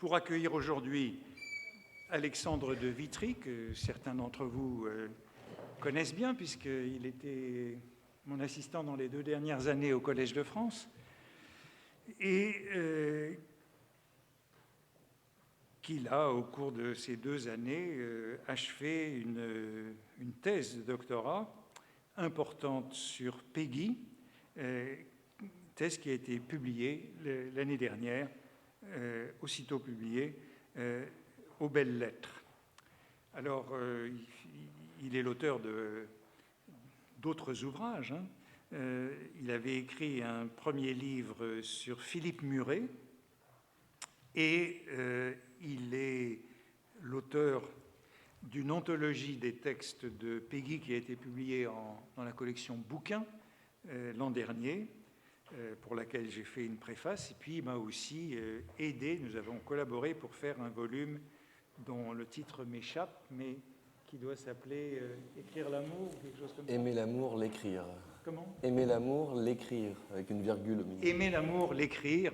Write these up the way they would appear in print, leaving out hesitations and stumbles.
pour accueillir aujourd'hui Alexandre de Vitry, que certains d'entre vous connaissent bien, puisqu'il était mon assistant dans les 2 dernières années au Collège de France, et qu'il a, au cours de ces 2 années, achevé une thèse de doctorat importante sur Péguy, thèse qui a été publiée l'année dernière, aussitôt publiée, aux Belles Lettres. Alors, il est l'auteur d'autres ouvrages. Il avait écrit un premier livre sur Philippe Muret, et il est l'auteur d'une anthologie des textes de Péguy qui a été publiée dans la collection Bouquins l'an dernier, pour laquelle j'ai fait une préface, et puis il m'a aussi aidé, nous avons collaboré pour faire un volume dont le titre m'échappe, mais qui doit s'appeler Écrire l'amour, ou quelque chose comme ça. Aimer l'amour, l'écrire. Comment ? Aimer l'amour, l'écrire, avec une virgule au milieu. Aimer l'amour, l'écrire,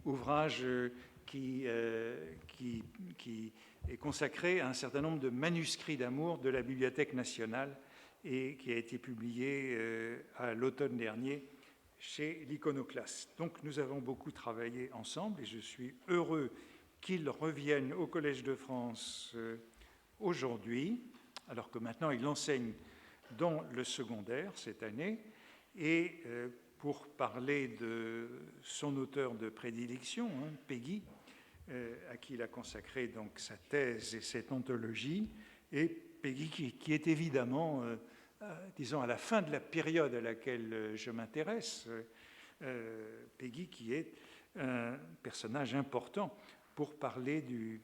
ouvrage qui est consacré à un certain nombre de manuscrits d'amour de la Bibliothèque nationale et qui a été publié à l'automne dernier chez l'Iconoclaste. Donc nous avons beaucoup travaillé ensemble et je suis heureux qu'il revienne au Collège de France aujourd'hui, alors que maintenant il enseigne dans le secondaire cette année, et pour parler de son auteur de prédilection, Péguy, à qui il a consacré donc sa thèse et cette anthologie, et Péguy qui est évidemment, disons, à la fin de la période à laquelle je m'intéresse, Péguy qui est un personnage important pour parler du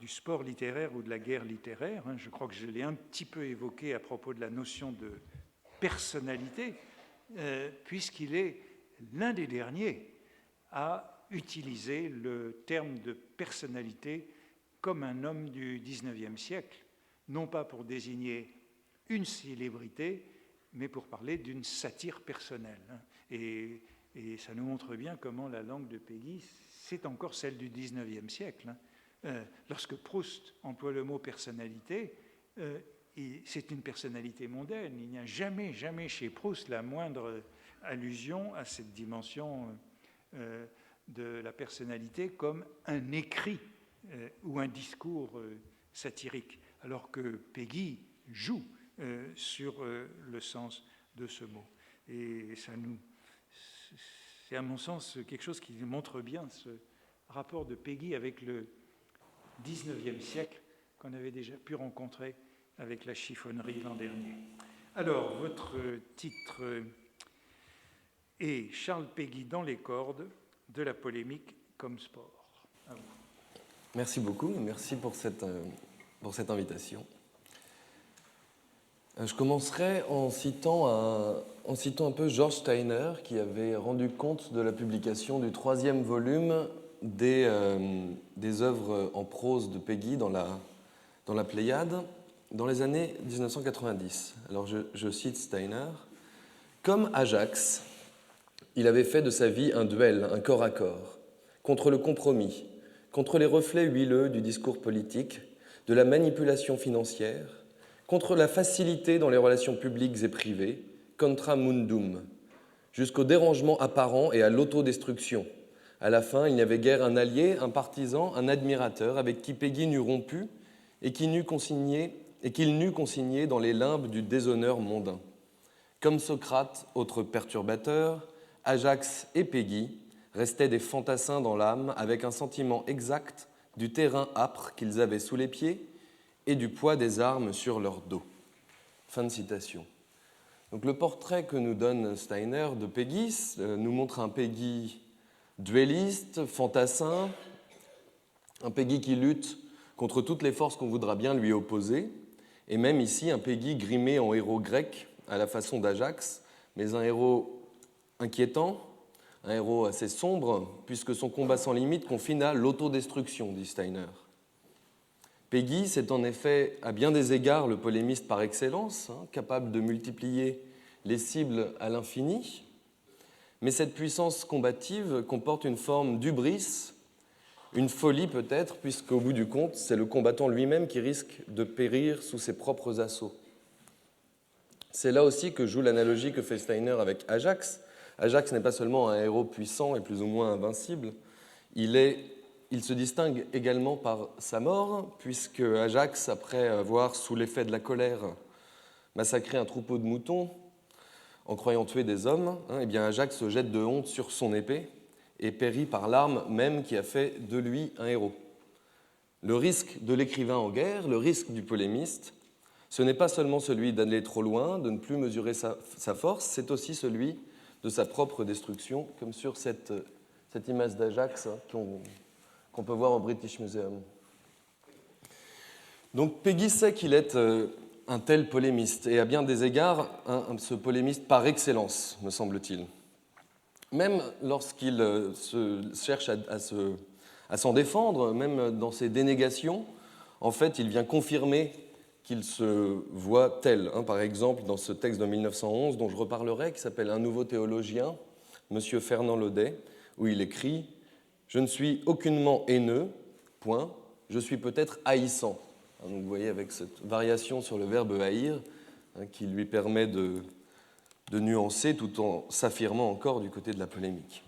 sport littéraire ou de la guerre littéraire. Je crois que je l'ai un petit peu évoqué à propos de la notion de personnalité, puisqu'il est l'un des derniers à utiliser le terme de personnalité comme un homme du XIXe siècle, non pas pour désigner une célébrité, mais pour parler d'une satire personnelle. Et ça nous montre bien comment la langue de Péguy, c'est encore celle du XIXe siècle. Lorsque Proust emploie le mot personnalité, c'est une personnalité mondaine. Il n'y a jamais, jamais chez Proust la moindre allusion à cette dimension de la personnalité comme un écrit ou un discours satirique, alors que Péguy joue sur le sens de ce mot. Et c'est à mon sens quelque chose qui montre bien ce rapport de Péguy avec le XIXe siècle qu'on avait déjà pu rencontrer avec la chiffonnerie l'an dernier. Alors, votre titre est Charles Péguy dans les cordes, de la polémique comme sport. À vous. Merci beaucoup, merci pour cette invitation. Je commencerai en citant un peu George Steiner, qui avait rendu compte de la publication du 3e volume des œuvres en prose de Péguy dans la Pléiade, dans les années 1990. Alors je cite Steiner. « Comme Ajax, il avait fait de sa vie un duel, un corps à corps, contre le compromis, contre les reflets huileux du discours politique, de la manipulation financière, contre la facilité dans les relations publiques et privées, contra mundum, jusqu'au dérangement apparent et à l'autodestruction. À la fin, il n'y avait guère un allié, un partisan, un admirateur avec qui Péguy n'eût rompu et qu'il n'eût consigné dans les limbes du déshonneur mondain. Comme Socrate, autre perturbateur, Ajax et Péguy restaient des fantassins dans l'âme avec un sentiment exact du terrain âpre qu'ils avaient sous les pieds et du poids des armes sur leur dos. » Fin de citation. Donc, le portrait que nous donne Steiner de Péguy nous montre un Péguy duelliste, fantassin, un Péguy qui lutte contre toutes les forces qu'on voudra bien lui opposer, et même ici un Péguy grimé en héros grec à la façon d'Ajax, mais un héros inquiétant, un héros assez sombre, puisque son combat sans limite confine à l'autodestruction, dit Steiner. Péguy, c'est en effet à bien des égards le polémiste par excellence, capable de multiplier les cibles à l'infini, mais cette puissance combative comporte une forme d'hubris, Une folie peut-être, puisqu'au bout du compte, c'est le combattant lui-même qui risque de périr sous ses propres assauts. C'est là aussi que joue l'analogie que fait Steiner avec Ajax. Ajax n'est pas seulement un héros puissant et plus ou moins invincible, il se distingue également par sa mort, puisque Ajax, après avoir, sous l'effet de la colère, massacré un troupeau de moutons, en croyant tuer des hommes, eh bien Ajax se jette de honte sur son épée et périt par l'arme même qui a fait de lui un héros. Le risque de l'écrivain en guerre, le risque du polémiste, ce n'est pas seulement celui d'aller trop loin, de ne plus mesurer sa force, c'est aussi celui de sa propre destruction, comme sur cette image d'Ajax qu'on peut voir au British Museum. Donc Péguy sait qu'il est un tel polémiste, et à bien des égards, ce polémiste par excellence, me semble-t-il. Même lorsqu'il cherche à s'en défendre, même dans ses dénégations, en fait, il vient confirmer qu'il se voit tel. Par exemple, dans ce texte de 1911, dont je reparlerai, qui s'appelle « Un nouveau théologien », M. Fernand Laudet, où il écrit « Je ne suis aucunement haineux, point, je suis peut-être haïssant ». Donc vous voyez, avec cette variation sur le verbe « haïr », qui lui permet de nuancer tout en s'affirmant encore du côté de la polémique.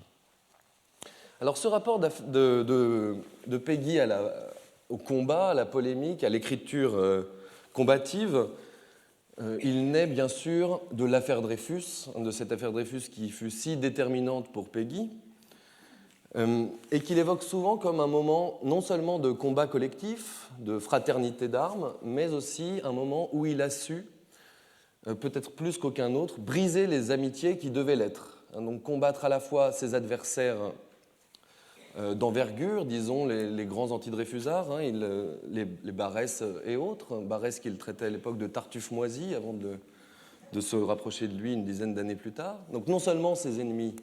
Alors ce rapport de Péguy au combat, à la polémique, à l'écriture combative, il naît bien sûr de l'affaire Dreyfus, de cette affaire Dreyfus qui fut si déterminante pour Péguy, et qu'il évoque souvent comme un moment non seulement de combat collectif, de fraternité d'armes, mais aussi un moment où il a su, peut-être plus qu'aucun autre, briser les amitiés qui devaient l'être. Donc combattre à la fois ses adversaires d'envergure, disons les grands anti-Dreyfusards, les Barrès et autres, Barrès qu'il traitait à l'époque de Tartuffe moisi avant de se rapprocher de lui une dizaine d'années plus tard. Donc non seulement ses ennemis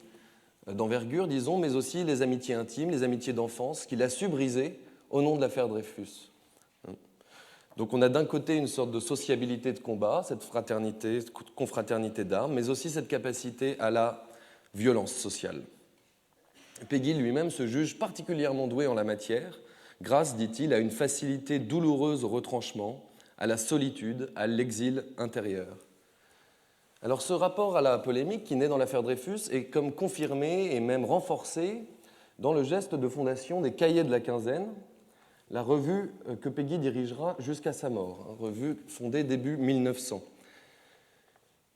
d'envergure, disons, mais aussi les amitiés intimes, les amitiés d'enfance qu'il a su briser au nom de l'affaire Dreyfus. Donc on a d'un côté une sorte de sociabilité de combat, cette fraternité, confraternité d'armes, mais aussi cette capacité à la violence sociale. Péguy lui-même se juge particulièrement doué en la matière, grâce, dit-il, à une facilité douloureuse au retranchement, à la solitude, à l'exil intérieur. Alors ce rapport à la polémique qui naît dans l'affaire Dreyfus est comme confirmé et même renforcé dans le geste de fondation des Cahiers de la Quinzaine, la revue que Péguy dirigera jusqu'à sa mort, revue fondée début 1900.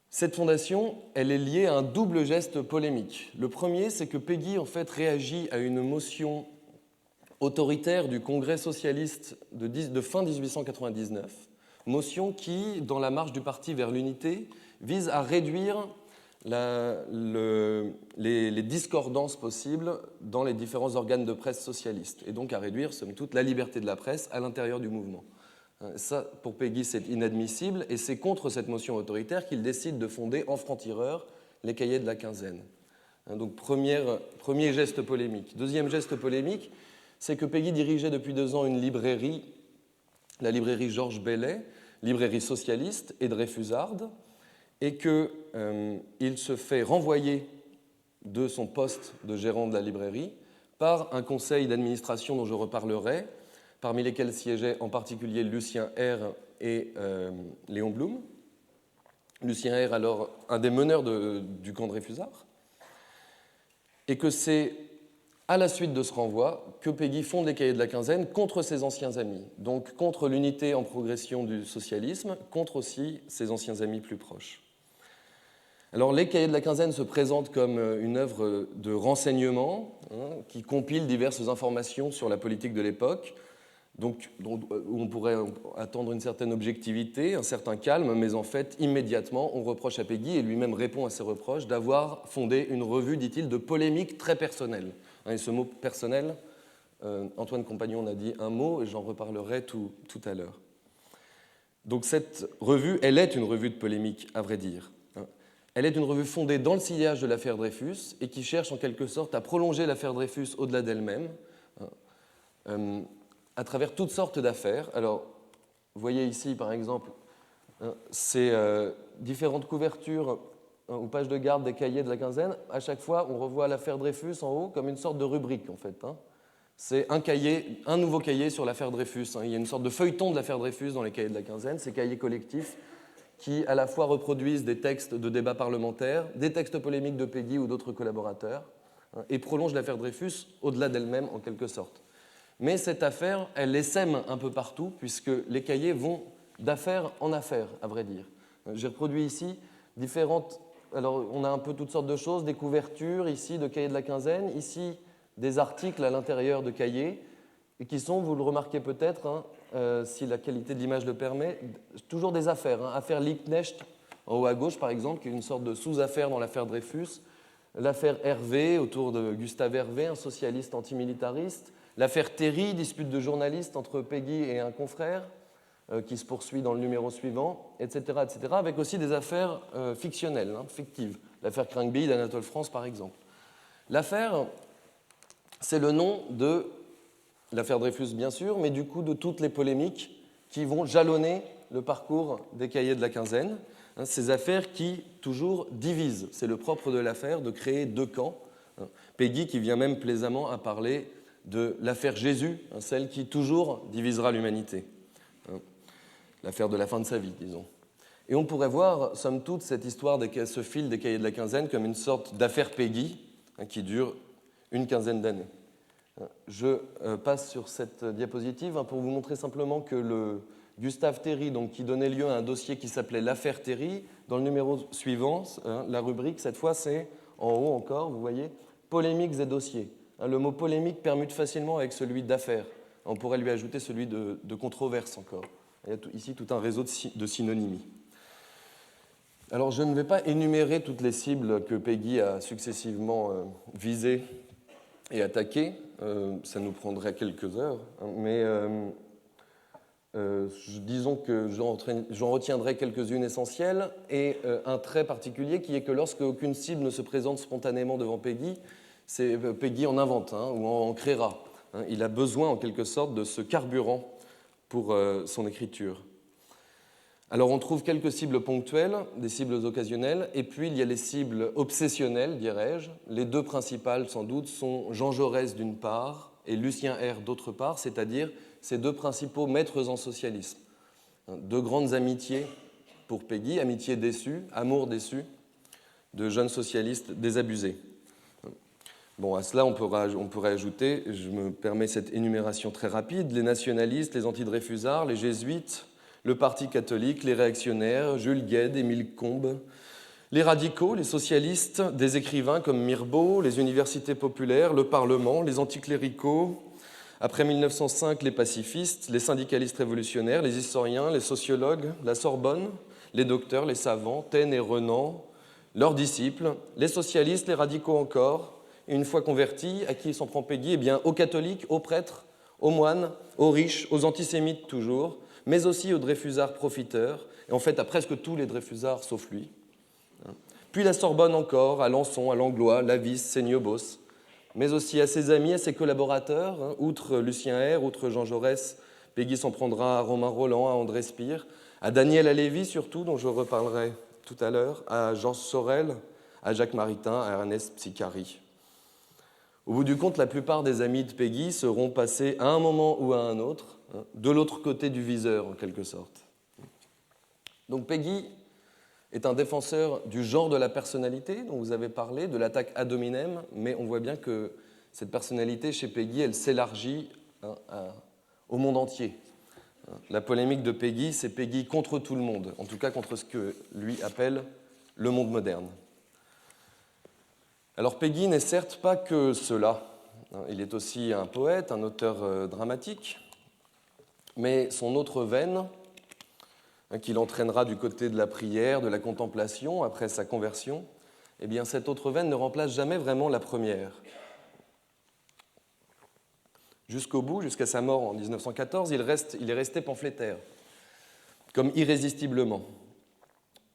Cette fondation, elle est liée à un double geste polémique. Le premier, c'est que Péguy, en fait, réagit à une motion autoritaire du Congrès socialiste de fin 1899, motion qui, dans la marche du parti vers l'unité, vise à réduire les discordances possibles dans les différents organes de presse socialistes, et donc à réduire, somme toute, la liberté de la presse à l'intérieur du mouvement. Ça, pour Péguy, c'est inadmissible, et c'est contre cette motion autoritaire qu'il décide de fonder en franc-tireur les Cahiers de la Quinzaine. Donc, premier geste polémique. Deuxième geste polémique, c'est que Péguy dirigeait depuis 2 ans une librairie, la librairie Georges Bellet, librairie socialiste et dreyfusarde, et qu'il se fait renvoyer de son poste de gérant de la librairie par un conseil d'administration dont je reparlerai, parmi lesquels siégeaient en particulier Lucien R et Léon Blum. Lucien R, alors un des meneurs du camp Dreyfusard, et que c'est à la suite de ce renvoi que Péguy fonde les Cahiers de la Quinzaine contre ses anciens amis, donc contre l'unité en progression du socialisme, contre aussi ses anciens amis plus proches. Alors, les Cahiers de la Quinzaine se présentent comme une œuvre de renseignement qui compile diverses informations sur la politique de l'époque, donc, où on pourrait attendre une certaine objectivité, un certain calme, mais en fait, immédiatement, on reproche à Péguy, et lui-même répond à ses reproches, d'avoir fondé une revue, dit-il, de polémique très personnelle. Et ce mot « personnel », Antoine Compagnon en a dit un mot, et j'en reparlerai tout à l'heure. Donc cette revue, elle est une revue de polémique, à vrai dire. Elle est une revue fondée dans le sillage de l'affaire Dreyfus et qui cherche en quelque sorte à prolonger l'affaire Dreyfus au-delà d'elle-même, à travers toutes sortes d'affaires. Alors, vous voyez ici, par exemple, ces différentes couvertures ou pages de garde des Cahiers de la Quinzaine. À chaque fois, on revoit l'affaire Dreyfus en haut comme une sorte de rubrique, en fait. c'est un nouveau cahier sur l'affaire Dreyfus. Il y a une sorte de feuilleton de l'affaire Dreyfus dans les cahiers de la quinzaine, ces cahiers collectifs qui à la fois reproduisent des textes de débats parlementaires, des textes polémiques de Péguy ou d'autres collaborateurs, et prolongent l'affaire Dreyfus au-delà d'elle-même en quelque sorte. Mais cette affaire, elle essaime un peu partout, puisque les cahiers vont d'affaire en affaire, à vrai dire. J'ai reproduit ici différentes... Alors, on a un peu toutes sortes de choses, des couvertures, ici, de cahiers de la quinzaine, ici, des articles à l'intérieur de cahiers, et qui sont, vous le remarquez peut-être, si la qualité de l'image le permet, toujours des affaires. Affaire Liebknecht, en haut à gauche, par exemple, qui est une sorte de sous-affaire dans l'affaire Dreyfus, l'affaire Hervé, autour de Gustave Hervé, un socialiste antimilitariste, l'affaire Terry, dispute de journalistes entre Péguy et un confrère, qui se poursuit dans le numéro suivant, etc., avec aussi des affaires fictionnelles, fictives. L'affaire Crankby d'Anatole France, par exemple. L'affaire, c'est le nom de l'affaire Dreyfus, bien sûr, mais du coup de toutes les polémiques qui vont jalonner le parcours des cahiers de la quinzaine. Ces affaires qui, toujours, divisent. C'est le propre de l'affaire de créer deux camps. Péguy qui vient même plaisamment à parler de l'affaire Jésus, celle qui toujours divisera l'humanité. L'affaire de la fin de sa vie, disons. Et on pourrait voir, somme toute, cette histoire, ce fil des cahiers de la quinzaine comme une sorte d'affaire Péguy qui dure une quinzaine d'années. Je passe sur cette diapositive pour vous montrer simplement que le Gustave Terry, donc, qui donnait lieu à un dossier qui s'appelait l'affaire Terry, dans le numéro suivant, la rubrique, cette fois, c'est en haut encore, vous voyez, polémiques et dossiers. Le mot polémique permute facilement avec celui d'affaires. On pourrait lui ajouter celui de controverse encore. Il y a ici tout un réseau de synonymies. Alors, je ne vais pas énumérer toutes les cibles que Péguy a successivement visées et attaquées. Ça nous prendrait quelques heures. Mais disons que j'en retiendrai quelques-unes essentielles et un trait particulier qui est que lorsque aucune cible ne se présente spontanément devant Péguy, Péguy en invente ou en créera. Il a besoin en quelque sorte de ce carburant pour son écriture. Alors on trouve quelques cibles ponctuelles, des cibles occasionnelles, et puis il y a les cibles obsessionnelles, dirais-je. Les deux principales, sans doute, sont Jean Jaurès d'une part et Lucien R d'autre part, c'est-à-dire ces deux principaux maîtres en socialisme. Deux grandes amitiés pour Péguy, amitié déçue, amour déçu, de jeunes socialistes désabusés. Bon, à cela, on pourrait ajouter, je me permets cette énumération très rapide, les nationalistes, les antidreyfusards, les jésuites, le Parti catholique, les réactionnaires, Jules Guesde, Émile Combes, les radicaux, les socialistes, des écrivains comme Mirbeau, les universités populaires, le Parlement, les anticléricaux, après 1905, les pacifistes, les syndicalistes révolutionnaires, les historiens, les sociologues, la Sorbonne, les docteurs, les savants, Taine et Renan, leurs disciples, les socialistes, les radicaux encore, et une fois convertis, à qui s'en prend Péguy? Eh bien, aux catholiques, aux prêtres, aux moines, aux riches, aux antisémites toujours, mais aussi aux dreyfusards profiteurs, et en fait à presque tous les dreyfusards sauf lui. Puis la Sorbonne encore, à Lançon, à Langlois, Lavis, Seignobos, mais aussi à ses amis, à ses collaborateurs, outre Lucien R, outre Jean Jaurès, Péguy s'en prendra à Romain Rolland, à André Spire, à Daniel Halévy surtout, dont je reparlerai tout à l'heure, à Jean Sorel, à Jacques Maritain, à Ernest Psicari. Au bout du compte, la plupart des amis de Péguy seront passés à un moment ou à un autre, de l'autre côté du viseur, en quelque sorte. Donc Péguy est un défenseur du genre de la personnalité dont vous avez parlé, de l'attaque ad hominem, mais on voit bien que cette personnalité chez Péguy, elle s'élargit au monde entier. La polémique de Péguy, c'est Péguy contre tout le monde, en tout cas contre ce que lui appelle le monde moderne. Alors Péguy n'est certes pas que cela. Il est aussi un poète, un auteur dramatique, mais son autre veine, qui l'entraînera du côté de la prière, de la contemplation, après sa conversion, eh bien cette autre veine ne remplace jamais vraiment la première. Jusqu'au bout, jusqu'à sa mort en 1914, il est resté pamphlétaire, comme irrésistiblement.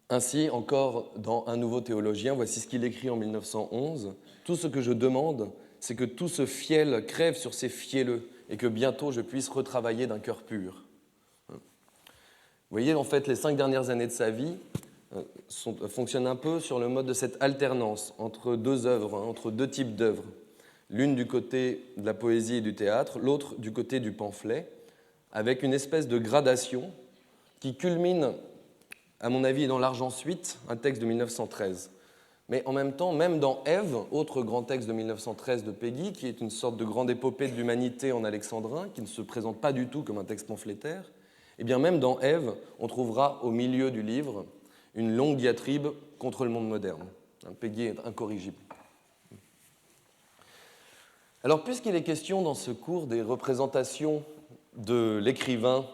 Ainsi, encore dans Un nouveau théologien, voici ce qu'il écrit en 1911. « Tout ce que je demande, c'est que tout ce fiel crève sur ces fielleux et que bientôt je puisse retravailler d'un cœur pur. » Vous voyez, en fait, les 5 dernières années de sa vie fonctionnent un peu sur le mode de cette alternance entre deux œuvres, entre deux types d'œuvres. l'une du côté de la poésie et du théâtre, l'autre du côté du pamphlet, avec une espèce de gradation qui culmine, à mon avis, dans L'Argent Suite, un texte de 1913. Mais en même temps, même dans Ève, autre grand texte de 1913 de Péguy, qui est une sorte de grande épopée de l'humanité en alexandrin, qui ne se présente pas du tout comme un texte pamphlétaire, et bien même dans Ève, on trouvera au milieu du livre une longue diatribe contre le monde moderne. Péguy est incorrigible. Alors, puisqu'il est question dans ce cours des représentations de l'écrivain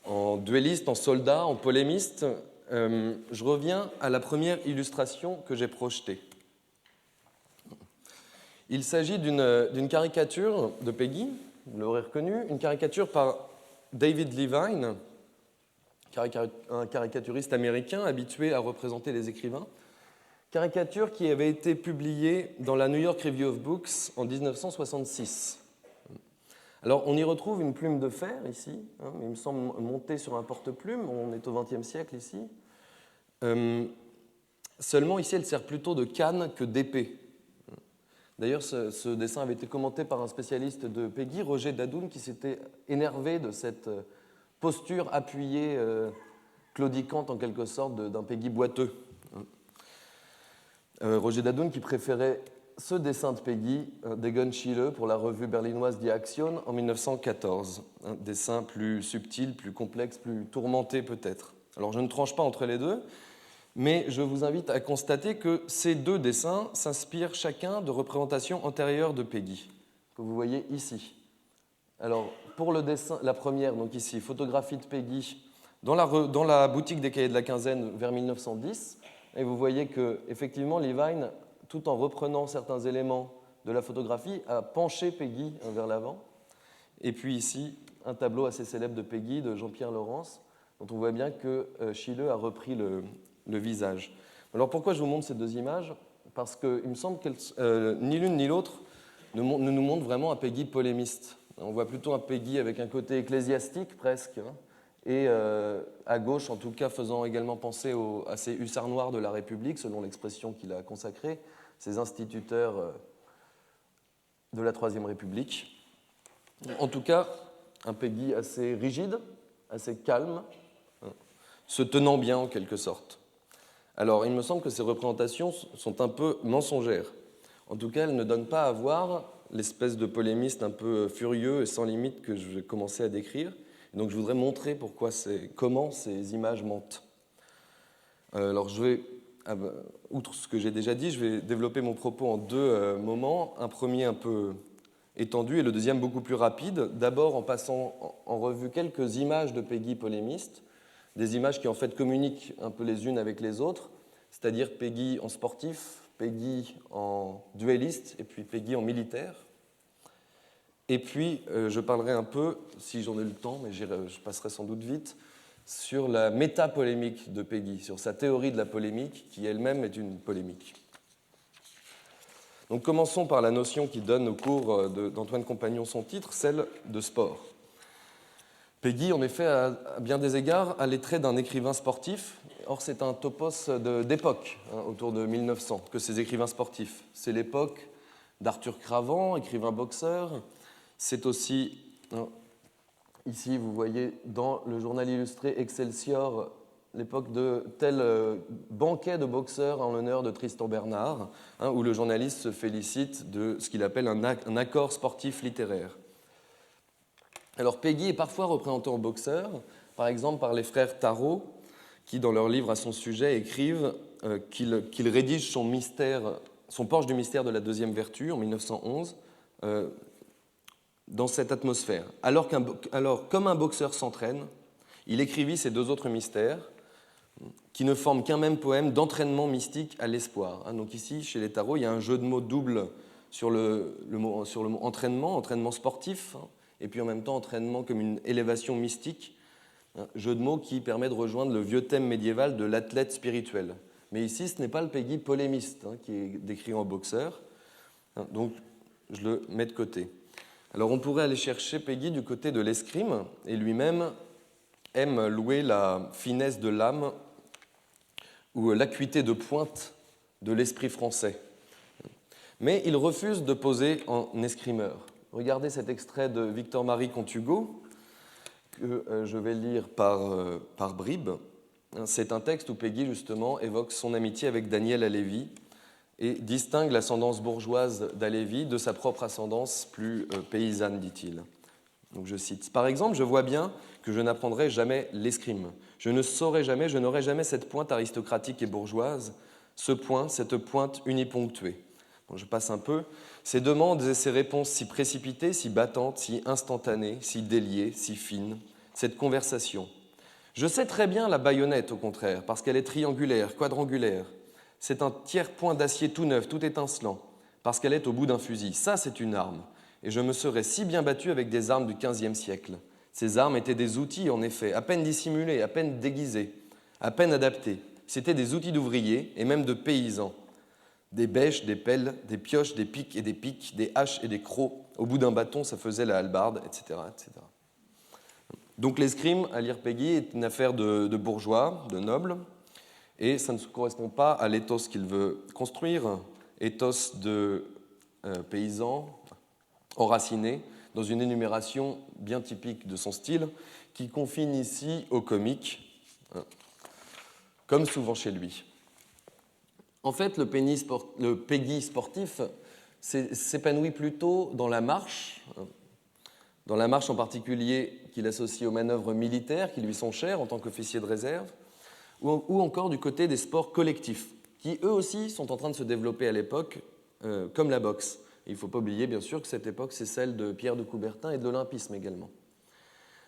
en duelliste, en soldat, en polémiste, je reviens à la première illustration que j'ai projetée. Il s'agit d'une caricature de Péguy, vous l'aurez reconnu, une caricature par David Levine, un caricaturiste américain habitué à représenter les écrivains, caricature qui avait été publiée dans la New York Review of Books en 1966. Alors, on y retrouve une plume de fer ici, il me semble montée sur un porte-plume, on est au XXe siècle ici. Seulement, ici, elle sert plutôt de canne que d'épée. D'ailleurs, ce dessin avait été commenté par un spécialiste de Péguy, Roger Dadoun, qui s'était énervé de cette posture appuyée, claudicante en quelque sorte, d'un Péguy boiteux. Roger Dadoun qui préférait ce dessin de Péguy d'Egon Schiele pour la revue berlinoise Die Action en 1914. Un dessin plus subtil, plus complexe, plus tourmenté peut-être. Alors je ne tranche pas entre les deux, mais je vous invite à constater que ces deux dessins s'inspirent chacun de représentations antérieures de Péguy, que vous voyez ici. Alors pour le dessin, la première, donc ici, photographie de Péguy dans la boutique des Cahiers de la Quinzaine vers 1910, et vous voyez que effectivement Levine, tout en reprenant certains éléments de la photographie, a penché Péguy vers l'avant. Et puis ici, un tableau assez célèbre de Péguy, de Jean-Pierre Laurence, dont on voit bien que Schiele a repris le visage. Alors pourquoi je vous montre ces deux images ? Parce qu'il me semble que ni l'une ni l'autre ne nous montrent vraiment un Péguy polémiste. On voit plutôt un Péguy avec un côté ecclésiastique presque, et à gauche, en tout cas, faisant également penser à ces hussards noirs de la République, selon l'expression qu'il a consacrée, ces instituteurs de la Troisième République. En tout cas, un Péguy assez rigide, assez calme, se tenant bien en quelque sorte. Alors, il me semble que ces représentations sont un peu mensongères. En tout cas, elles ne donnent pas à voir l'espèce de polémiste un peu furieux et sans limite que je vais commencer à décrire. Donc je voudrais montrer comment ces images mentent. Alors outre ce que j'ai déjà dit, je vais développer mon propos en deux moments. Un premier un peu étendu et le deuxième beaucoup plus rapide. D'abord en passant en revue quelques images de Péguy polémiste, des images qui en fait communiquent un peu les unes avec les autres, c'est-à-dire Péguy en sportif, Péguy en duelliste et puis Péguy en militaire. Et puis, je parlerai un peu, si j'en ai le temps, mais je passerai sans doute vite, sur la métapolémique de Péguy, sur sa théorie de la polémique, qui elle-même est une polémique. Donc, commençons par la notion qui donne au cours d'Antoine Compagnon son titre, celle de sport. Péguy, en effet, à bien des égards, a les traits d'un écrivain sportif. Or, c'est un topos d'époque, autour de 1900, que ces écrivains sportifs. C'est l'époque d'Arthur Cravant, écrivain boxeur. C'est aussi, ici vous voyez dans le journal illustré Excelsior, l'époque de tel banquet de boxeurs en l'honneur de Tristan Bernard, où le journaliste se félicite de ce qu'il appelle un accord sportif littéraire. Alors Péguy est parfois représenté en boxeur, par exemple par les frères Tarot, qui dans leur livre à son sujet écrivent qu'il rédige son Porche du mystère de la deuxième vertu en 1911, dans cette atmosphère. Alors, comme un boxeur s'entraîne, il écrivit ces deux autres mystères qui ne forment qu'un même poème d'entraînement mystique à l'espoir. Donc ici, chez les Tarot, il y a un jeu de mots double sur le mot entraînement sportif, et puis en même temps entraînement comme une élévation mystique, jeu de mots qui permet de rejoindre le vieux thème médiéval de l'athlète spirituel. Mais ici, ce n'est pas le Péguy polémiste qui est décrit en boxeur, donc je le mets de côté. Alors on pourrait aller chercher Péguy du côté de l'escrime, et lui-même aime louer la finesse de l'âme ou l'acuité de pointe de l'esprit français. Mais il refuse de poser en escrimeur. Regardez cet extrait de Victor-Marie Comte Hugo, que je vais lire par bribes. C'est un texte où Péguy, justement, évoque son amitié avec Daniel Halévy et distingue l'ascendance bourgeoise d'Halévy de sa propre ascendance plus paysanne, dit-il. Donc je cite. « Par exemple, je vois bien que je n'apprendrai jamais l'escrime. Je ne saurai jamais, je n'aurai jamais cette pointe aristocratique et bourgeoise, ce point, cette pointe uniponctuée. » Bon, je passe un peu. Ces demandes et ces réponses si précipitées, si battantes, si instantanées, si déliées, si fines, cette conversation. Je sais très bien la baïonnette, au contraire, parce qu'elle est triangulaire, quadrangulaire. C'est un tiers-point d'acier tout neuf, tout étincelant, parce qu'elle est au bout d'un fusil. Ça, c'est une arme. Et je me serais si bien battu avec des armes du XVe siècle. Ces armes étaient des outils, en effet, à peine dissimulés, à peine déguisés, à peine adaptés. C'étaient des outils d'ouvriers et même de paysans. Des bêches, des pelles, des pioches, des pics et des pics, des haches et des crocs. Au bout d'un bâton, ça faisait la hallebarde, etc., etc. Donc l'escrime, à lire Péguy, est une affaire de bourgeois, de nobles, et ça ne correspond pas à l'éthos qu'il veut construire, éthos de paysans enracinés dans une énumération bien typique de son style, qui confine ici au comique, comme souvent chez lui. En fait, le Péguy sportif s'épanouit plutôt dans la marche en particulier qu'il associe aux manœuvres militaires qui lui sont chères en tant qu'officier de réserve, ou encore du côté des sports collectifs, qui eux aussi sont en train de se développer à l'époque, comme la boxe. Il ne faut pas oublier, bien sûr, que cette époque, c'est celle de Pierre de Coubertin et de l'olympisme également.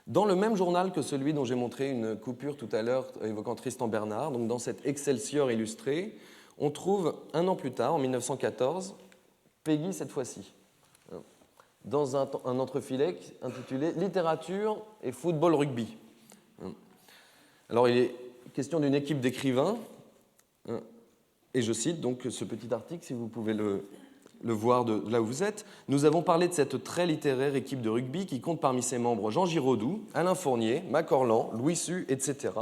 Dans le même journal que celui dont j'ai montré une coupure tout à l'heure évoquant Tristan Bernard, donc dans cet Excelsior illustré, on trouve un an plus tard, en 1914, Péguy cette fois-ci, dans un entrefilet intitulé « Littérature et football rugby ». Alors, il est question d'une équipe d'écrivains, et je cite donc ce petit article, si vous pouvez le voir de là où vous êtes. « Nous avons parlé de cette très littéraire équipe de rugby qui compte parmi ses membres Jean Giraudoux, Alain Fournier, Macorlan, Louis Su, etc.,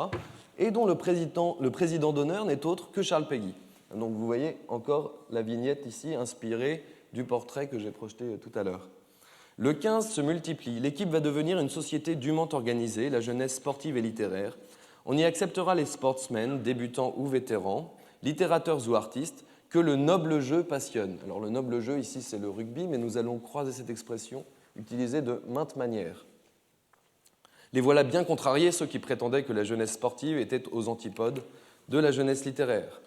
et dont le président d'honneur n'est autre que Charles Péguy. » Donc vous voyez encore la vignette ici inspirée du portrait que j'ai projeté tout à l'heure. Le 15 se multiplie. L'équipe va devenir une société dûment organisée, la jeunesse sportive et littéraire. On y acceptera les sportsmen, débutants ou vétérans, littérateurs ou artistes, que le noble jeu passionne. Alors le noble jeu, ici, c'est le rugby, mais nous allons croiser cette expression utilisée de maintes manières. Les voilà bien contrariés, ceux qui prétendaient que la jeunesse sportive était aux antipodes de la jeunesse littéraire.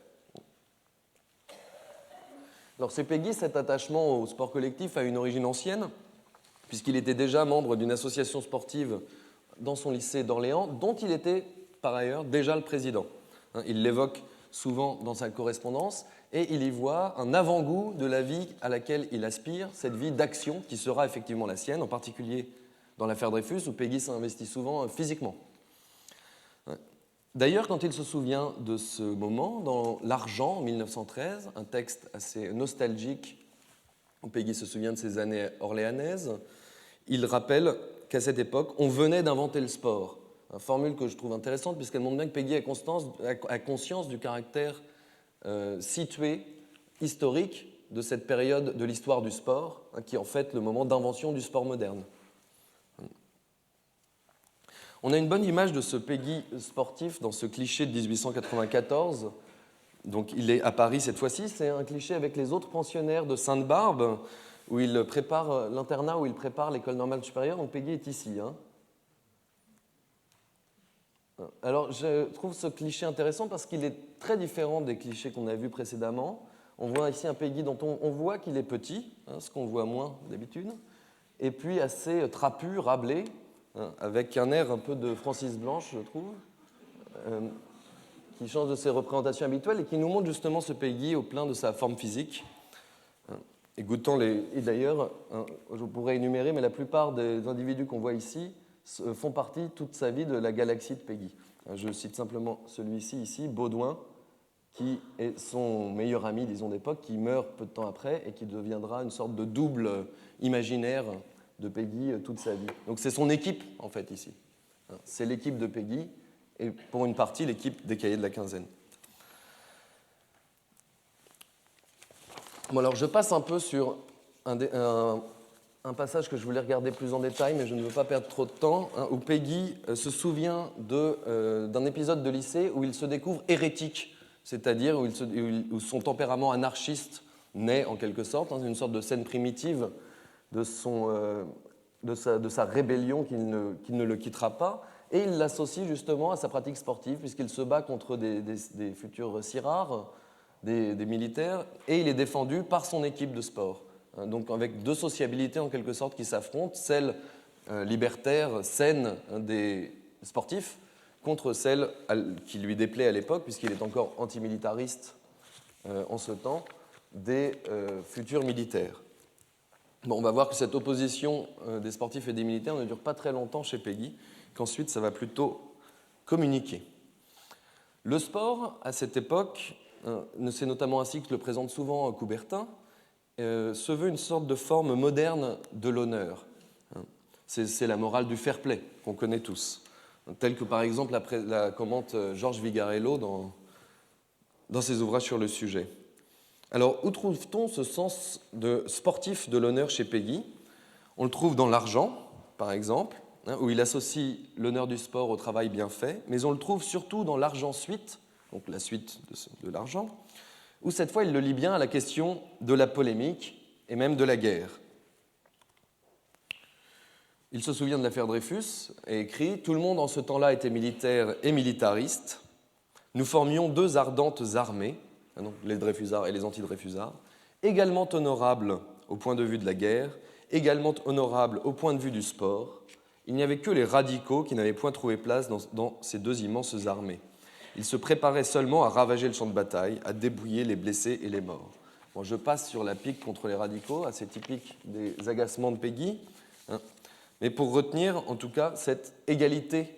Alors c'est Péguy, cet attachement au sport collectif a une origine ancienne, puisqu'il était déjà membre d'une association sportive dans son lycée d'Orléans, dont il était par ailleurs déjà le président. Il l'évoque souvent dans sa correspondance, et il y voit un avant-goût de la vie à laquelle il aspire, cette vie d'action qui sera effectivement la sienne, en particulier dans l'affaire Dreyfus, où Péguy s'investit souvent physiquement. D'ailleurs, quand il se souvient de ce moment, dans L'Argent, en 1913, un texte assez nostalgique, où Péguy se souvient de ses années orléanaises, il rappelle qu'à cette époque, on venait d'inventer le sport. Une formule que je trouve intéressante, puisqu'elle montre bien que Péguy a conscience du caractère situé, historique, de cette période de l'histoire du sport, qui est en fait le moment d'invention du sport moderne. On a une bonne image de ce Péguy sportif dans ce cliché de 1894. Donc, il est à Paris cette fois-ci. C'est un cliché avec les autres pensionnaires de Sainte-Barbe, où il prépare l'internat, où il prépare l'école normale supérieure. Donc, Péguy est ici. Alors, je trouve ce cliché intéressant parce qu'il est très différent des clichés qu'on a vus précédemment. On voit ici un Péguy dont on voit qu'il est petit, ce qu'on voit moins d'habitude, et puis assez trapu, râblé, avec un air un peu de Francis Blanche, je trouve, qui change de ses représentations habituelles et qui nous montre justement ce Péguy au plein de sa forme physique. Et d'ailleurs, je pourrais énumérer, mais la plupart des individus qu'on voit ici font partie toute sa vie de la galaxie de Péguy. Je cite simplement celui-ci, ici, Baudouin, qui est son meilleur ami, disons, d'époque, qui meurt peu de temps après et qui deviendra une sorte de double imaginaire de Péguy toute sa vie. Donc c'est son équipe, en fait, ici. C'est l'équipe de Péguy et, pour une partie, l'équipe des Cahiers de la Quinzaine. Bon, alors je passe un peu sur un passage que je voulais regarder plus en détail, mais je ne veux pas perdre trop de temps, hein, où Peggy se souvient d'un épisode de lycée où il se découvre hérétique, c'est-à-dire où son tempérament anarchiste naît en quelque sorte, dans une sorte de scène primitive de sa rébellion qu'il ne le quittera pas, et il l'associe justement à sa pratique sportive, puisqu'il se bat contre des futurs sirar, des militaires, et il est défendu par son équipe de sport. Donc avec deux sociabilités en quelque sorte qui s'affrontent, celle libertaire, saine des sportifs, contre celle qui lui déplaît à l'époque, puisqu'il est encore antimilitariste en ce temps, des futurs militaires. Bon, on va voir que cette opposition des sportifs et des militaires ne dure pas très longtemps chez Peggy, qu'ensuite ça va plutôt communiquer. Le sport, à cette époque, c'est notamment ainsi que le présente souvent Coubertin, se veut une sorte de forme moderne de l'honneur. C'est la morale du fair play qu'on connaît tous, telle que par exemple la commente Georges Vigarello dans ses ouvrages sur le sujet. Alors, où trouve-t-on ce sens de sportif de l'honneur chez Peggy? On le trouve dans l'argent, par exemple, où il associe l'honneur du sport au travail bien fait, mais on le trouve surtout dans l'argent-suite, donc la suite de l'argent, où cette fois il le lie bien à la question de la polémique et même de la guerre. Il se souvient de l'affaire Dreyfus et écrit « Tout le monde en ce temps-là était militaire et militariste. Nous formions deux ardentes armées, donc les Dreyfusards et les anti-Dreyfusards, également honorables au point de vue de la guerre, également honorables au point de vue du sport. Il n'y avait que les radicaux qui n'avaient point trouvé place dans ces deux immenses armées. Ils se préparaient seulement à ravager le champ de bataille, à débrouiller les blessés et les morts. » Bon, je passe sur la pique contre les radicaux, assez typique des agacements de Peggy, mais pour retenir en tout cas cette égalité